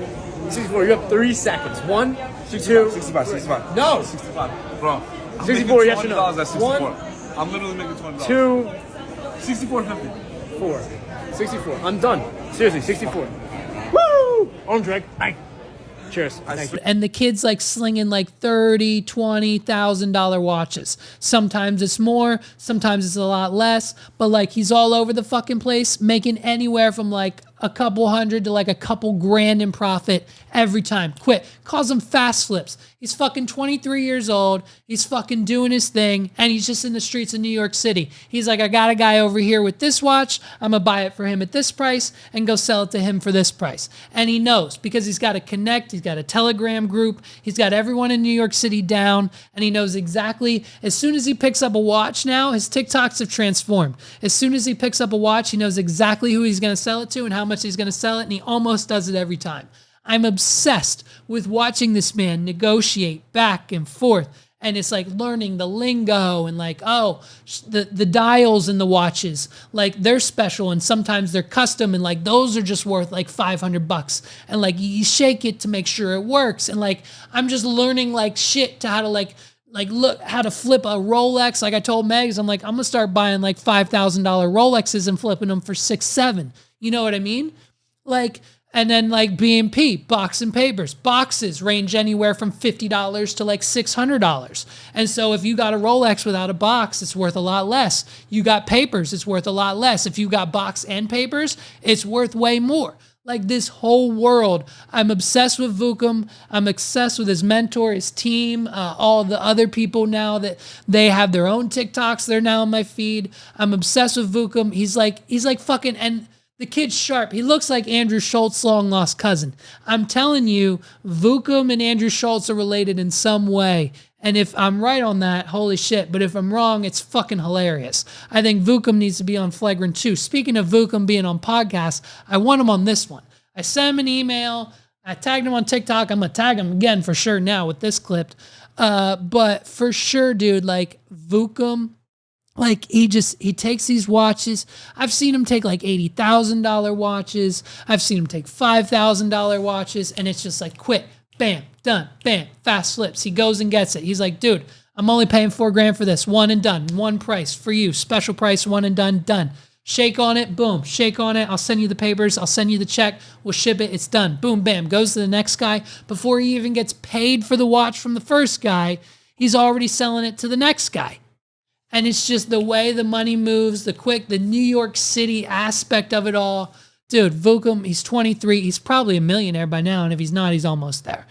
64, you have 3 seconds. 1, 2, 65. No! 65. Bro, I'm 64, making yes or no? $20 at 64. One, I'm literally making $20. 2, 64.50. 4. 64. I'm done. Seriously, 64. Woo! Arm drag. Bang. Cheers. Thank you. And the kid's like slinging like $30,000, $20,000 watches. Sometimes it's more, sometimes it's a lot less, but like he's all over the fucking place, making anywhere from like a couple hundred to like a couple grand in profit every time. Quit. Calls them fast flips. He's fucking 23 years old. He's fucking doing his thing, and he's just in the streets of New York City. He's like, I got a guy over here with this watch. I'm gonna buy it for him at this price and go sell it to him for this price. And he knows because he's got a connect. He's got a Telegram group. He's got everyone in New York City down, and he knows exactly. As soon as he picks up a watch now, his TikToks have transformed. As soon as he picks up a watch, he knows exactly who he's gonna sell it to and how much he's gonna sell it, and he almost does it every time. I'm obsessed with watching this man negotiate back and forth. And it's like learning the lingo and like, oh, the dials in the watches, like they're special and sometimes they're custom and like those are just worth like $500. And like you shake it to make sure it works. And like I'm just learning like shit to how to like look how to flip a Rolex. Like I told Megs, I'm like, I'm gonna start buying like $5,000 Rolexes and flipping them for 6-7. You know what I mean? Like, and then like B&P, box and papers. Boxes range anywhere from $50 to like $600. And so if you got a Rolex without a box, it's worth a lot less. You got papers, it's worth a lot less. If you got box and papers, it's worth way more. Like this whole world, I'm obsessed with Vookum. I'm obsessed with his mentor, his team, all the other people now that they have their own TikToks. They're now on my feed. I'm obsessed with Vookum. He's like fucking, and the kid's sharp. He looks like Andrew Schultz's long-lost cousin. I'm telling you, Vookum and Andrew Schultz are related in some way. And if I'm right on that, holy shit. But if I'm wrong, it's fucking hilarious. I think Vookum needs to be on Flagrant 2. Speaking of Vookum being on podcasts, I want him on this one. I sent him an email. I tagged him on TikTok. I'm going to tag him again for sure now with this clip. But for sure, dude, like Vookum, like he takes these watches. I've seen him take like $80,000 watches. I've seen him take $5,000 watches, and it's just like quit, bam, done, bam, fast flips. He goes and gets it. He's like, dude, I'm only paying $4,000 for this, one and done, one price for you, special price, one and done, done. Shake on it, boom, shake on it. I'll send you the papers. I'll send you the check. We'll ship it. It's done. Boom, bam, goes to the next guy. Before he even gets paid for the watch from the first guy, he's already selling it to the next guy. And it's just the way the money moves, the New York City aspect of it all. Dude, Vookum, he's 23. He's probably a millionaire by now. And if he's not, he's almost there.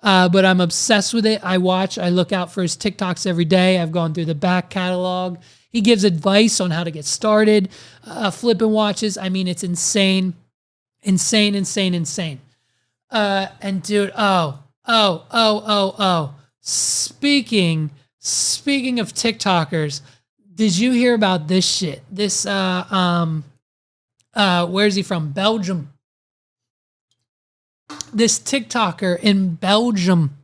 But I'm obsessed with it. I look out for his TikToks every day. I've gone through the back catalog. He gives advice on how to get started, flipping watches. I mean, it's insane. Insane, insane, insane. And dude, Speaking of TikTokers, did you hear about this shit? This where's he from? Belgium. This TikToker in Belgium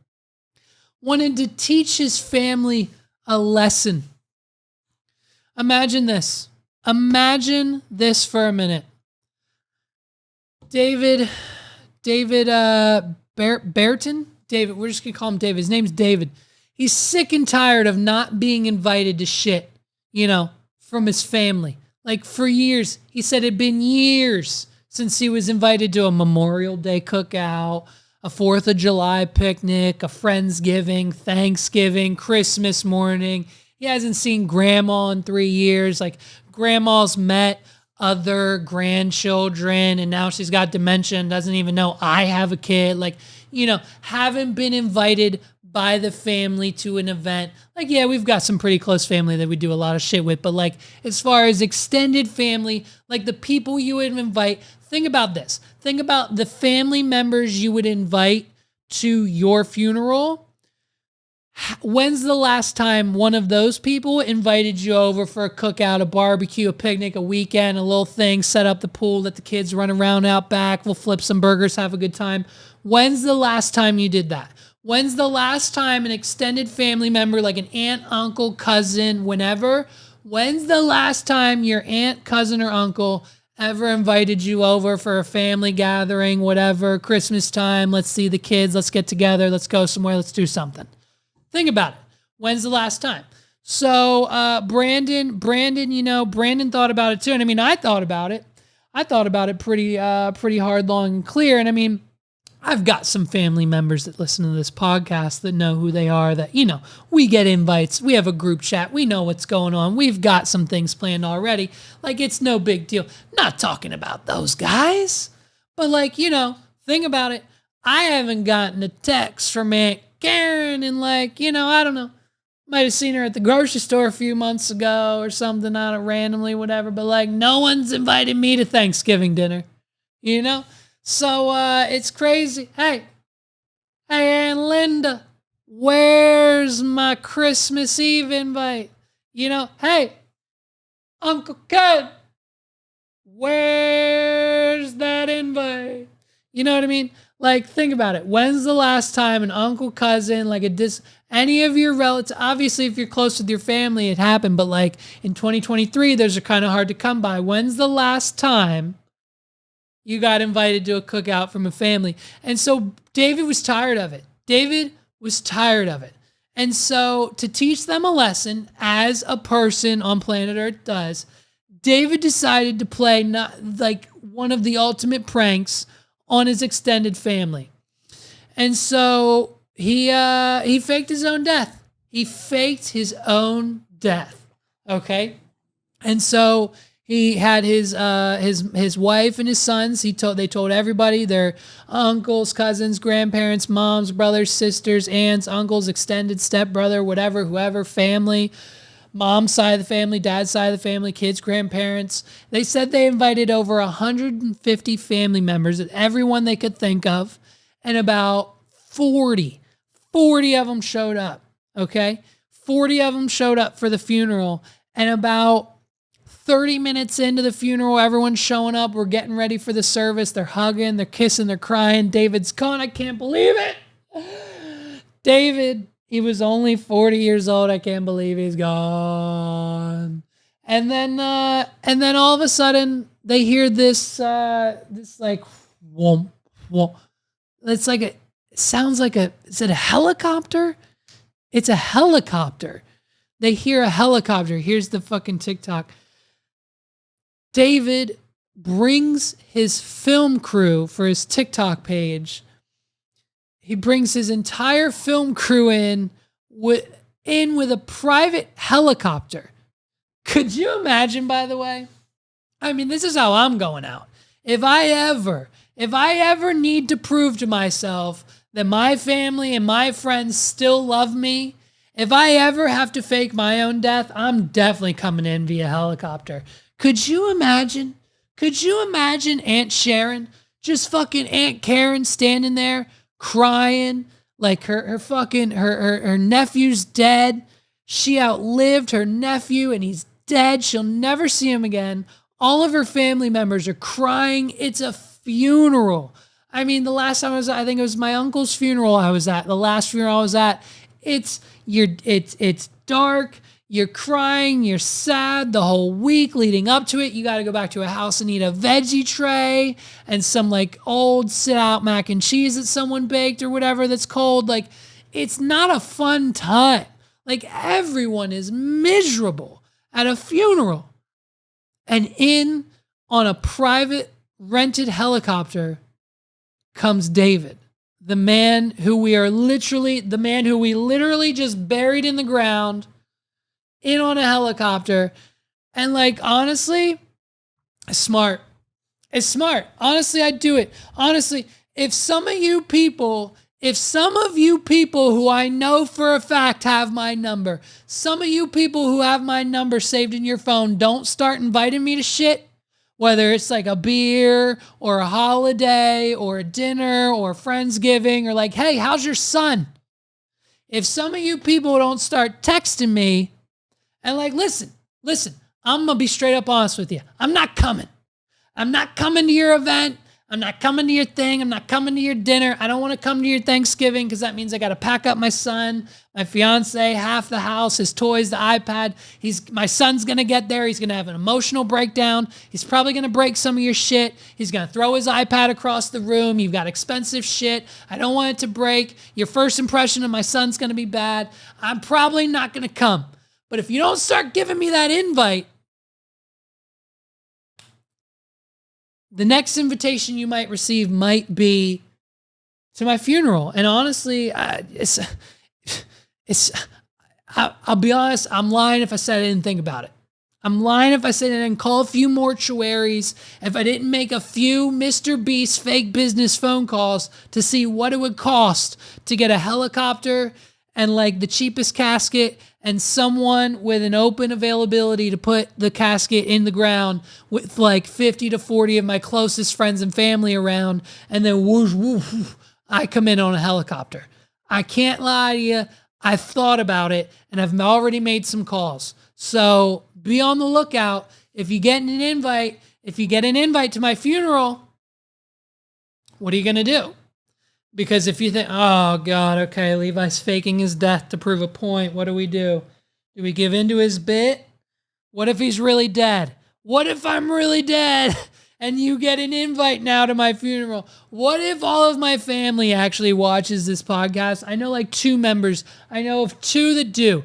wanted to teach his family a lesson. Imagine this. Imagine this for a minute. David Berton? David, we're just gonna call him David. His name's David. He's sick and tired of not being invited to shit, from his family. Like for years, he said it'd been years since he was invited to a Memorial Day cookout, a 4th of July picnic, a Friendsgiving, Thanksgiving, Christmas morning. He hasn't seen grandma in 3 years. Like grandma's met other grandchildren and now she's got dementia and doesn't even know I have a kid. Like, haven't been invited by the family to an event. Like, yeah, we've got some pretty close family that we do a lot of shit with, but like as far as extended family, like the people you would invite, think about this. Think about the family members you would invite to your funeral. When's the last time one of those people invited you over for a cookout, a barbecue, a picnic, a weekend, a little thing, set up the pool, let the kids run around out back, we'll flip some burgers, have a good time? When's the last time you did that? When's the last time an extended family member, like an aunt, uncle, cousin, whenever, when's the last time your aunt, cousin, or uncle ever invited you over for a family gathering, whatever, Christmas time, let's see the kids, let's get together, let's go somewhere, let's do something? Think about it. When's the last time? So Brandon, Brandon thought about it too. And I mean, I thought about it. Pretty hard, long, and clear. And I mean, I've got some family members that listen to this podcast that know who they are, that, we get invites. We have a group chat. We know what's going on. We've got some things planned already. Like, it's no big deal. Not talking about those guys, but think about it. I haven't gotten a text from Aunt Karen in I don't know. Might have seen her at the grocery store a few months ago or something, I don't randomly, whatever. But no one's invited me to Thanksgiving dinner, So it's crazy. Hey, Aunt Linda, where's my Christmas Eve invite? Hey, Uncle Ken, where's that invite? You know what I mean? Think about it. When's the last time an uncle, cousin, any of your relatives, obviously if you're close with your family, it happened, but in 2023, those are kind of hard to come by. When's the last time you got invited to a cookout from a family? And so David was tired of it. And so to teach them a lesson, as a person on planet Earth does, David decided to play one of the ultimate pranks on his extended family. And so he faked his own death. Okay? And so he had his wife and his sons. They told everybody, their uncles, cousins, grandparents, moms, brothers, sisters, aunts, uncles, extended stepbrother, whatever, whoever, family, mom's side of the family, dad's side of the family, kids, grandparents. They said they invited over 150 family members, everyone they could think of, and about 40 of them showed up, okay? 40 of them showed up for the funeral, and about 30 minutes into the funeral, everyone's showing up. We're getting ready for the service. They're hugging, they're kissing, they're crying. David's gone. I can't believe it. David, he was only 40 years old. I can't believe he's gone. And then all of a sudden they hear this whoomp, whoomp. It's it sounds like is it a helicopter? It's a helicopter. They hear a helicopter. Here's the fucking TikTok. David brings his film crew for his TikTok page. He brings his entire film crew in with a private helicopter. Could you imagine, by the way? I mean, this is how I'm going out. If I ever need to prove to myself that my family and my friends still love me, if I ever have to fake my own death, I'm definitely coming in via helicopter. Could you imagine? Aunt Sharon, just fucking Aunt Karen standing there crying like her nephew's dead. She outlived her nephew and he's dead. She'll never see him again. All of her family members are crying. It's a funeral. I mean, the last time I think it was my uncle's funeral I was at. The last funeral I was at. It's dark. You're crying, you're sad the whole week leading up to it. You got to go back to a house and eat a veggie tray and some old sit-out mac and cheese that someone baked or whatever that's cold. It's not a fun time. Everyone is miserable at a funeral. And in on a private rented helicopter comes David, the man who we literally just buried in the ground, in on a helicopter. And honestly, it's smart. Honestly, I'd do it. Honestly, if some of you people who I know for a fact have my number, some of you people who have my number saved in your phone, don't start inviting me to shit, whether it's a beer or a holiday or a dinner or Friendsgiving or hey, how's your son? If some of you people don't start texting me and listen, I'm going to be straight up honest with you. I'm not coming to your event. I'm not coming to your thing. I'm not coming to your dinner. I don't want to come to your Thanksgiving because that means I got to pack up my son, my fiance, half the house, his toys, the iPad. My son's going to get there. He's going to have an emotional breakdown. He's probably going to break some of your shit. He's going to throw his iPad across the room. You've got expensive shit. I don't want it to break. Your first impression of my son's going to be bad. I'm probably not going to come. But if you don't start giving me that invite, the next invitation you might receive might be to my funeral. And honestly, I'll be honest, I'm lying if I said I didn't think about it. I'm lying if I said I didn't call a few mortuaries, if I didn't make a few Mr. Beast fake business phone calls to see what it would cost to get a helicopter and like the cheapest casket and someone with an open availability to put the casket in the ground with like 50 to 40 of my closest friends and family around. And then whoosh, whoosh, whoosh, I come in on a helicopter. I can't lie to you. I've thought about it and I've already made some calls. So be on the lookout. If you get an invite to my funeral, what are you going to do? Because if you think, oh God, okay, Levi's faking his death to prove a point, what do? Do we give in to his bit? What if he's really dead? What if I'm really dead and you get an invite now to my funeral? What if all of my family actually watches this podcast? I know like 2 members. I know of 2 that do.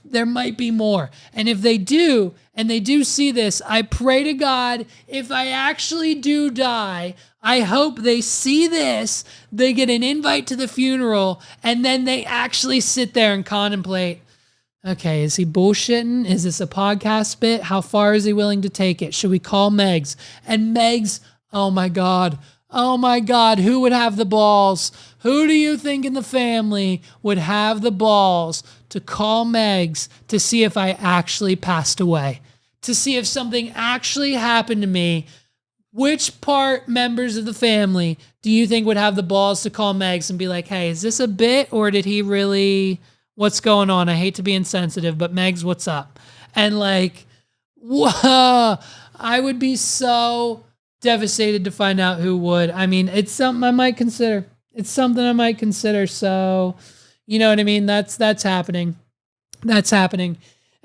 There might be more. And if they do, and they do see this, I pray to God, if I actually do die, I hope they see this, they get an invite to the funeral, and then they actually sit there and contemplate, okay, is he bullshitting? Is this a podcast bit? How far is he willing to take it? Should we call Megs? And Megs, oh my God, who would have the balls? Who do you think in the family would have the balls to call Megs to see if I actually passed away? To see if something actually happened to me? Which part members of the family do you think would have the balls to call Megs and be like, hey, is this a bit or did he really, what's going on? I hate to be insensitive, but Megs, what's up? And like, whoa, I would be so devastated to find out who would. I mean, it's something I might consider. So, you know what I mean? That's happening.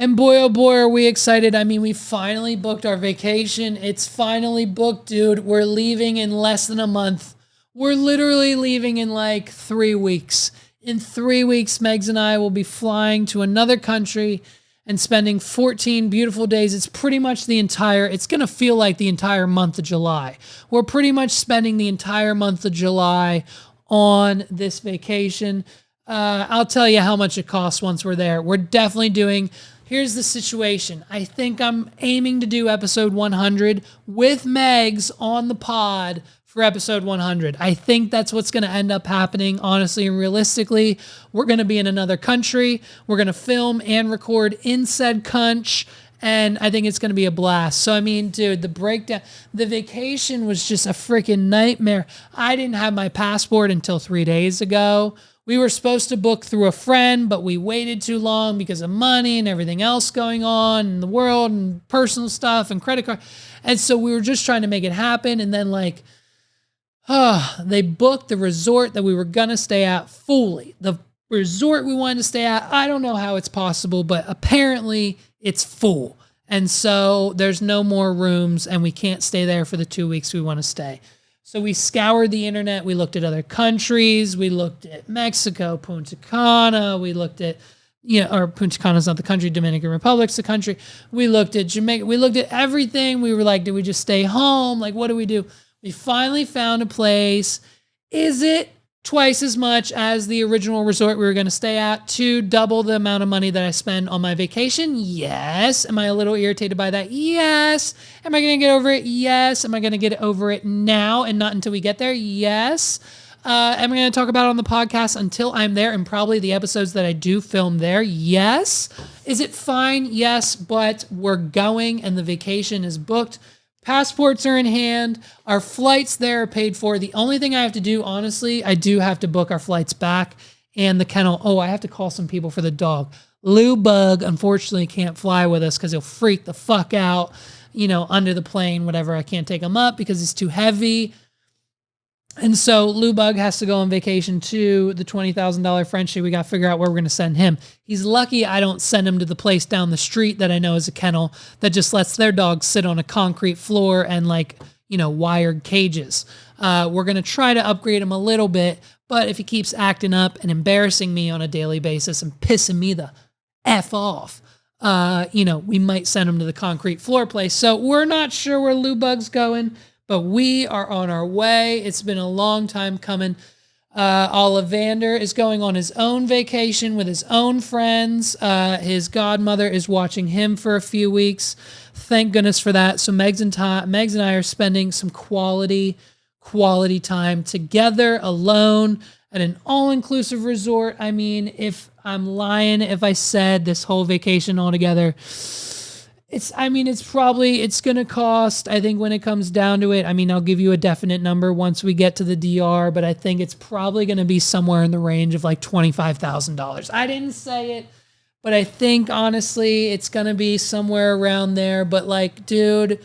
And boy, oh boy, are we excited. I mean, we finally booked our vacation. It's finally booked, dude. We're leaving in less than a month. We're literally leaving in like 3 weeks. In 3 weeks, Megs and I will be flying to another country and spending 14 beautiful days. It's pretty much it's going to feel like the entire month of July. We're pretty much spending the entire month of July on this vacation. I'll tell you how much it costs once we're there. We're definitely here's the situation. I think I'm aiming to do episode 100 with Megs on the pod for episode 100. I think that's what's going to end up happening, honestly and realistically. We're going to be in another country. We're going to film and record in said country, and I think it's going to be a blast. So, I mean, dude, the vacation was just a freaking nightmare. I didn't have my passport until 3 days ago. We were supposed to book through a friend, but we waited too long because of money and everything else going on in the world and personal stuff and credit card. And so we were just trying to make it happen. And then they booked the resort that we were going to stay at fully. The resort we wanted to stay at, I don't know how it's possible, but apparently it's full. And so there's no more rooms and we can't stay there for the 2 weeks we want to stay. So we scoured the internet. We looked at other countries. We looked at Mexico, Punta Cana. We looked at, or Punta Cana's not the country. Dominican Republic's the country. We looked at Jamaica. We looked at everything. We were like, do we just stay home? Like, what do we do? We finally found a place. Is it twice as much as the original resort we were going to stay at to double the amount of money that I spend on my vacation? Yes. Am I a little irritated by that? Yes. Am I going to get over it? Yes. Am I going to get over it now and not until we get there? Yes. Am I going to talk about it on the podcast until I'm there and probably the episodes that I do film there? Yes. Is it fine? Yes, but we're going and the vacation is booked. Passports are in hand. Our flights there are paid for. The only thing I have to do, honestly, I do have to book our flights back and the kennel. Oh, I have to call some people for the dog. Lou Bug, unfortunately, can't fly with us because he'll freak the fuck out, under the plane, whatever. I can't take him up because he's too heavy. And so Lou Bug has to go on vacation to the $20,000 Frenchie. We got to figure out where we're going to send him. He's lucky I don't send him to the place down the street that I know is a kennel that just lets their dogs sit on a concrete floor and wired cages. We're going to try to upgrade him a little bit, but if he keeps acting up and embarrassing me on a daily basis and pissing me the F off, we might send him to the concrete floor place. So we're not sure where Lou Bug's going, but we are on our way. It's been a long time coming. Ollivander is going on his own vacation with his own friends. His godmother is watching him for a few weeks. Thank goodness for that. So Megs and I are spending some quality time together alone at an all-inclusive resort. I mean, if I'm lying if I said this whole vacation altogether, it's going to cost, I think when it comes down to it, I'll give you a definite number once we get to the DR, but I think it's probably going to be somewhere in the range of like $25,000. I didn't say it, but I think honestly it's going to be somewhere around there. But like, dude,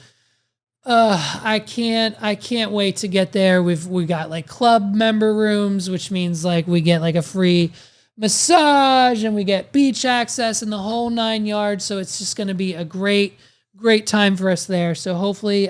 I can't wait to get there. We got like club member rooms, which means like we get like a free massage and we get beach access and the whole 9 yards. So it's just going to be a great time for us there. So hopefully,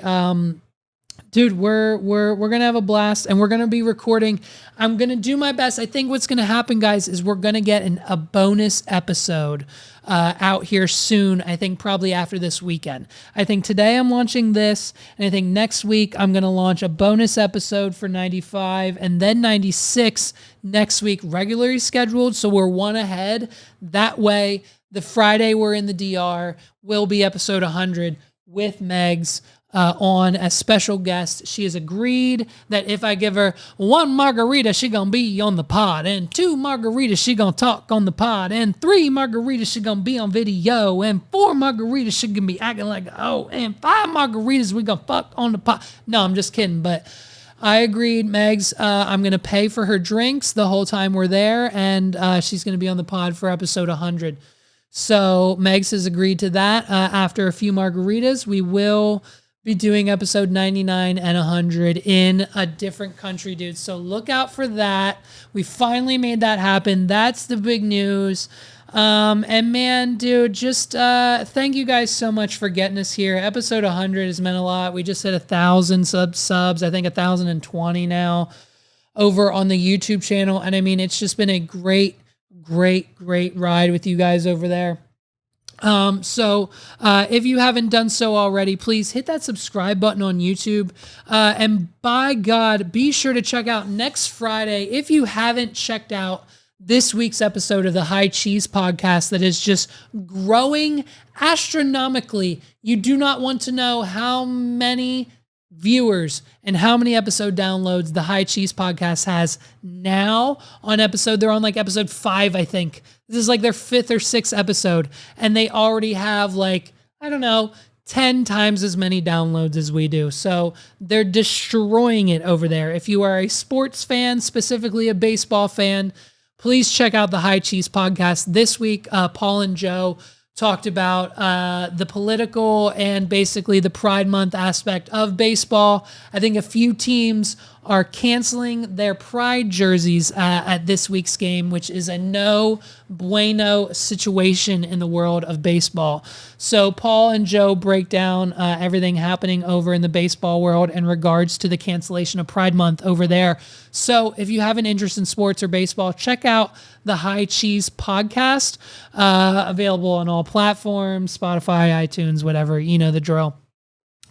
dude, we're going to have a blast and we're going to be recording. I'm going to do my best. I think what's going to happen, guys, is we're going to get a bonus episode out here soon. I think probably after this weekend. I think today I'm launching this, and I think next week I'm going to launch a bonus episode for 95 and then 96 next week, regularly scheduled. So we're one ahead. That way, the Friday we're in the DR will be episode 100 with Megs on as special guest. She has agreed that if I give her 1 margarita, she gonna be on the pod, and 2 margaritas, she gonna talk on the pod, and 3 margaritas, she gonna be on video, and 4 margaritas, she gonna be acting like, and 5 margaritas, we gonna fuck on the pod. No, I'm just kidding, but I agreed, Megs. I'm gonna pay for her drinks the whole time we're there, and she's gonna be on the pod for episode 100. So Megs has agreed to that. After a few margaritas, we will be doing episode 99 and 100 in a different country, dude. So look out for that. We finally made that happen. That's the big news. And man, dude, just thank you guys so much for getting us here. Episode 100 has meant a lot. We just hit 1,000 subs. I think 1,020 now over on the YouTube channel. And I mean, it's just been a great ride with you guys over there. So if you haven't done so already, please hit that subscribe button on YouTube. And by God, be sure to check out next Friday. If you haven't checked out this week's episode of the High Cheese podcast that is just growing astronomically, you do not want to know how many viewers and how many episode downloads the High Cheese podcast has now on episode. They're on like episode 5, I think. This is like their 5th or 6th episode, and they already have like, 10 times as many downloads as we do. So they're destroying it over there. If you are a sports fan, specifically a baseball fan, please check out the High Cheese podcast. This week, Paul and Joe talked about the political and basically the Pride Month aspect of baseball. I think a few teams are canceling their Pride jerseys at this week's game, which is a no bueno situation in the world of baseball. So Paul and Joe break down everything happening over in the baseball world in regards to the cancellation of Pride Month over there. So if you have an interest in sports or baseball, check out the High Cheese podcast, available on all platforms, Spotify, iTunes, whatever, you know the drill.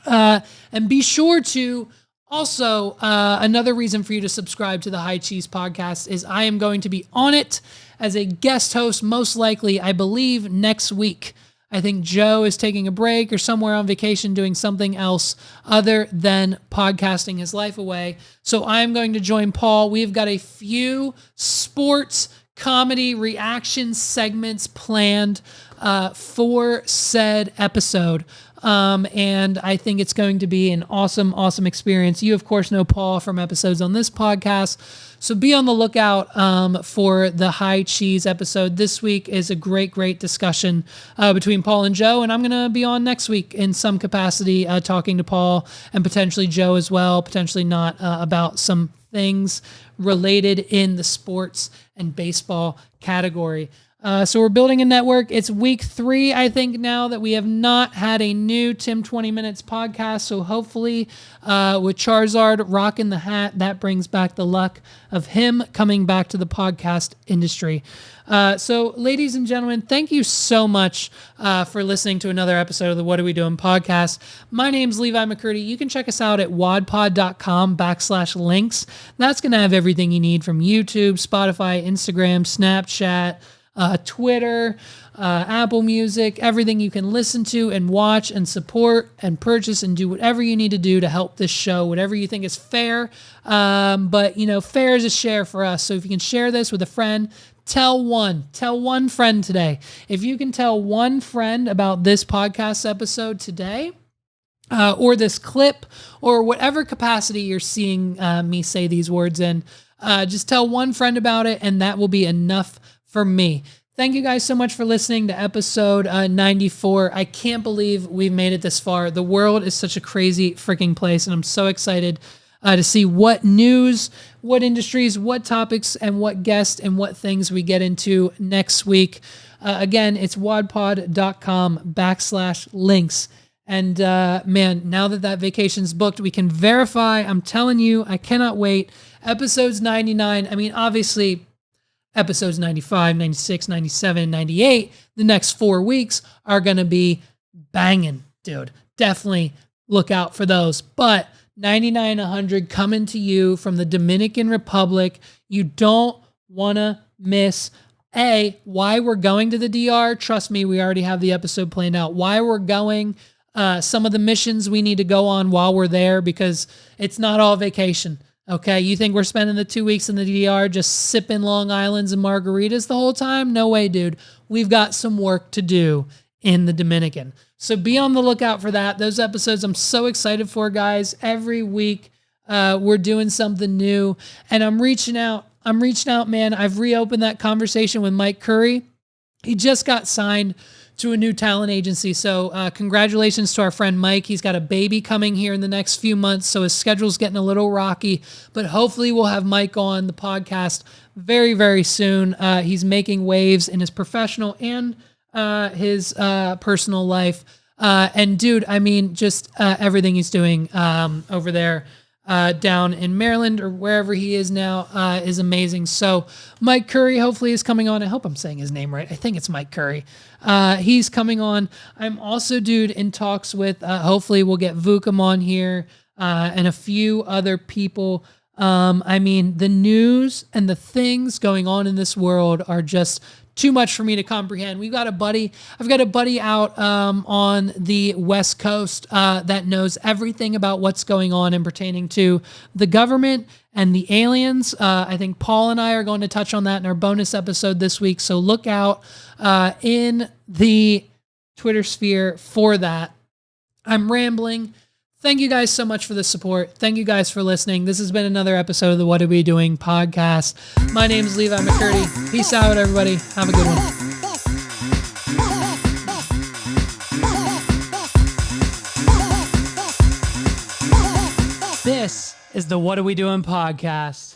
And be sure to also, another reason for you to subscribe to the High Cheese podcast is I am going to be on it as a guest host, most likely, I believe, next week. I think Joe is taking a break or somewhere on vacation doing something else other than podcasting his life away. So I'm going to join Paul. We've got a few sports comedy reaction segments planned for said episode. And I think it's going to be an awesome experience. You, of course, know Paul from episodes on this podcast. So be on the lookout for the High Cheese episode. This week is a great discussion between Paul and Joe. And I'm going to be on next week in some capacity talking to Paul and potentially Joe as well, potentially not, about some things related in the sports and baseball category. So we're building a network. It's week 3, I think, now that we have not had a new Tim 20 Minutes podcast. So hopefully with Charizard rocking the hat, that brings back the luck of him coming back to the podcast industry. So ladies and gentlemen, thank you so much for listening to another episode of the What Are We Doing podcast. My name's Levi McCurdy. You can check us out at wadpod.com/links. That's going to have everything you need from YouTube, Spotify, Instagram, Snapchat, Twitter, Apple Music, everything you can listen to and watch and support and purchase and do whatever you need to do to help this show, whatever you think is fair. But fair is a share for us. So if you can share this with a friend, tell one friend today. If you can tell one friend about this podcast episode today, or this clip, or whatever capacity you're seeing me say these words in, just tell one friend about it, and that will be enough for me. Thank you guys so much for listening to episode 94. I can't believe we've made it this far. The world is such a crazy freaking place, and I'm so excited to see what news, what industries, what topics, and what guests and what things we get into next week. Again, it's wadpod.com/links. And man, now that vacation's booked, we can verify. I'm telling you, I cannot wait. Episodes 99. I mean, obviously, episodes 95, 96, 97, 98, the next 4 weeks are going to be banging, dude. Definitely look out for those. But 99, 100 coming to you from the Dominican Republic. You don't want to miss why we're going to the DR. Trust me, we already have the episode planned out. Why we're going, some of the missions we need to go on while we're there, because it's not all vacation. Okay, you think we're spending the 2 weeks in the DR just sipping Long Islands and margaritas the whole time? No way, dude. We've got some work to do in the Dominican. So be on the lookout for that. Those episodes I'm so excited for, guys. Every week we're doing something new, and I'm reaching out, man. I've reopened that conversation with Mike Curry. He just got signed to a new talent agency. So congratulations to our friend Mike. He's got a baby coming here in the next few months, so his schedule's getting a little rocky, but hopefully we'll have Mike on the podcast very, very soon. He's making waves in his professional and his personal life. And dude, I mean, just everything he's doing over there down in Maryland or wherever he is now is amazing. So Mike Curry hopefully is coming on. I hope I'm saying his name right. I think it's Mike Curry. He's coming on. I'm also, dude, in talks with, hopefully we'll get Vookum on here and a few other people. I mean, the news and the things going on in this world are just too much for me to comprehend. I've got a buddy out on the West Coast that knows everything about what's going on and pertaining to the government and the aliens. I think Paul and I are going to touch on that in our bonus episode this week. So look out in the Twitter sphere for that. I'm rambling. Thank you guys so much for the support. Thank you guys for listening. This has been another episode of the What Are We Doing podcast. My name is Levi McCurdy. Peace out, everybody. Have a good one. This is the What Are We Doing podcast.